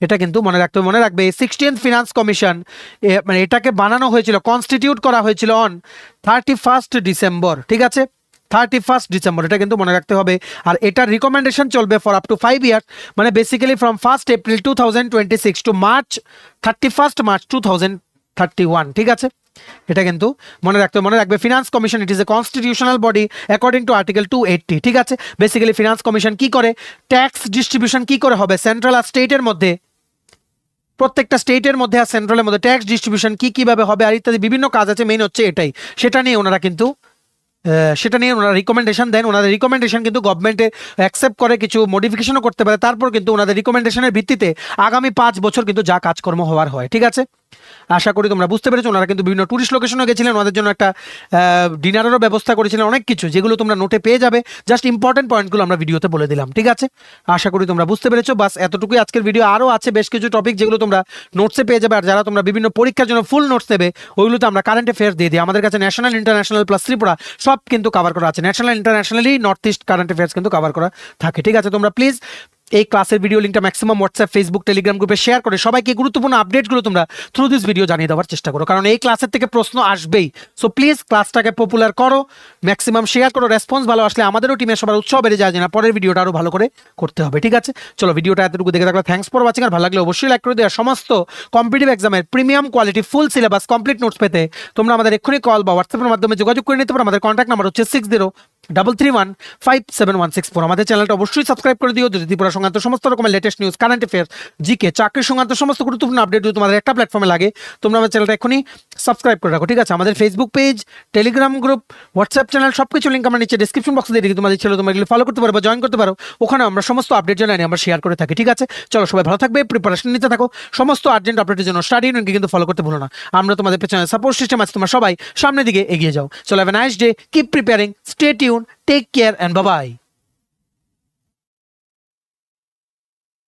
এটা কিন্তু মনে রাখতে হবে। মনে রাখবে 16th ফিনান্স কমিশন মানে এটাকে বানানো হয়েছিল, কনস্টিটিউট করা হয়েছিল অন 31 ডিসেম্বর। ঠিক আছে, 31 ডিসেম্বর, এটা কিন্তু মনে রাখতে হবে। আর এটার রিকমেন্ডেশন চলবে ফর আপ টু 5 ইয়ার্স, মানে basically from 1 April 2026 to 31 March 2031। ঠিক আছে, এটা কিন্তু মনে রাখবে। Finance commission it is a constitutional body according to article 280। ঠিক আছে, বেসিক্যালি ফিনান্স কমিশন কি করে, ট্যাক্স ডিস্ট্রিবিউশন কি করে হবে সেন্ট্রাল আর স্টেটের মধ্যে, প্রত্যেকটা স্টেটের মধ্যে আর সেন্ট্রালের মধ্যে ট্যাক্স ডিস্ট্রিবিউশন কিভাবে হবে আর ইত্যাদি বিভিন্ন কাজ আছে, মেইন হচ্ছে এটাই। সেটা নিয়ে ওনারা রিকমেন্ডেশন দেন। ওনাদের রিকমেন্ডেশন কিন্তু গভর্নমেন্টে অ্যাকসেপ্ট করে, কিছু মডিফিকেশনও করতে পারে, তারপর কিন্তু ওনাদের রিকমেন্ডেশনের ভিত্তিতে আগামী 5 বছর কিন্তু যা কাজকর্ম হওয়ার হয়। ঠিক আছে, আশা করি তোমরা বুঝতে পেরেছো। ওনারা কিন্তু বিভিন্ন টুরিস্ট লোকেশনও গেছিলেন, ওনাদের জন্য একটা ডিনারেরও ব্যবস্থা করেছিলেন, অনেক কিছু যেগুলো তোমরা নোটে পেয়ে যাবে। জাস্ট ইম্পর্টেন্ট পয়েন্টগুলো আমরা ভিডিওতে বলে দিলাম। ঠিক আছে, আশা করি তোমরা বুঝতে পেরেছো। বাস এতটুকুই আজকের ভিডিও। আরও আছে বেশ কিছু টপিক যেগুলো তোমরা নোটসে পেয়ে যাবে, আর যারা তোমরা বিভিন্ন পরীক্ষার জন্য ফুল নোটস দেবে ওইগুলোতে আমরা কারেন্ট অ্যাফেয়ার্স দিয়ে দিই। আমাদের কাছে ন্যাশনাল, ইন্টারন্যাশনাল প্লাস ত্রিপুরা সব কিন্তু কভার করা আছে। National, internationally, north east current affairs কিন্তু কভার করা থাকে। ঠিক আছে, তোমরা প্লিজ এই ক্লাসের ভিডিও লিঙ্কটা ম্যাক্সিমাম হোয়াটসঅ্যাপ, ফেসবুক, টেলিগ্রাম গ্রুপে শেয়ার করে সবাইকে গুরুত্বপূর্ণ আপডেটগুলো তোমরা থ্রু দিস ভিডিও জানিয়ে দেওয়ার চেষ্টা করো, কারণ এই ক্লাসের থেকে প্রশ্ন আসবেই। সো প্লিজ ক্লাসটাকে পপুলার করো, ম্যাক্সিমাম শেয়ার করো। রেসপন্স ভালো আসলে আমাদেরও টিমের সবার উৎসাহ বেড়ে যায় যে না, পরের ভিডিওটা আরও ভালো করে করতে হবে। ঠিক আছে, চলো ভিডিওটা এতটুকু দেখে থাকলে থ্যাঙ্কস ফর ওয়াচিং। আর ভালো লাগলে অবশ্যই লাইক করে দেওয়া। সমস্ত কম্পিটিটিভ এক্সামের premium quality full syllabus complete notes পেতে তোমরা আমাদের এক্ষুনি কল বা হোয়াটসঅ্যাপের মাধ্যমে যোগাযোগ করে নিতে পারো। আমাদের কন্ট্যাক্ট নাম্বার হচ্ছে 6033157164। আমাদের চ্যানেলটা অবশ্যই সাবস্ক্রাইব করে দিও, যদি ত্রিপুরা সংক্রান্ত সমস্ত রকমের latest news, current affairs, GK, চাকরি সংক্রান্ত সমস্ত গুরুত্বপূর্ণ আপডেট যদি তোমাদের একটা প্ল্যাটফর্মে লাগে, তোমরা আমার চ্যানেলটা এখনই সাবস্ক্রাইব করে রাখো। ঠিক আছে, আমাদের Facebook page, Telegram group, WhatsApp channel সবকিছু লিঙ্ক আমরা নিচে ডিসক্রিপশন বক্সে দিয়ে দিই। তোমাদের ছিল তোমরা এগুলো ফলো করতে পারো বা জয়েন করতে পারো, ওখানে আমরা সমস্ত আপডেট জানাই আমরা শেয়ার করে থাকি। ঠিক আছে, চলো সবাই ভালো থাকবে, প্রিপারেশন নিতে থাকো, সমস্ত আর্জেন্ট আপডেটের জন্য স্টাডি ইউনিয়নকে কিন্তু ফলো করতে ভুলো না। আমরা তোমাদের পেছনে সাপোর্ট সিস্টেম আছে, তোমরা সবাই সামনের দিকে এগিয়ে যাও। চলো have a nice day, keep preparing, stay tune, take care and bye by.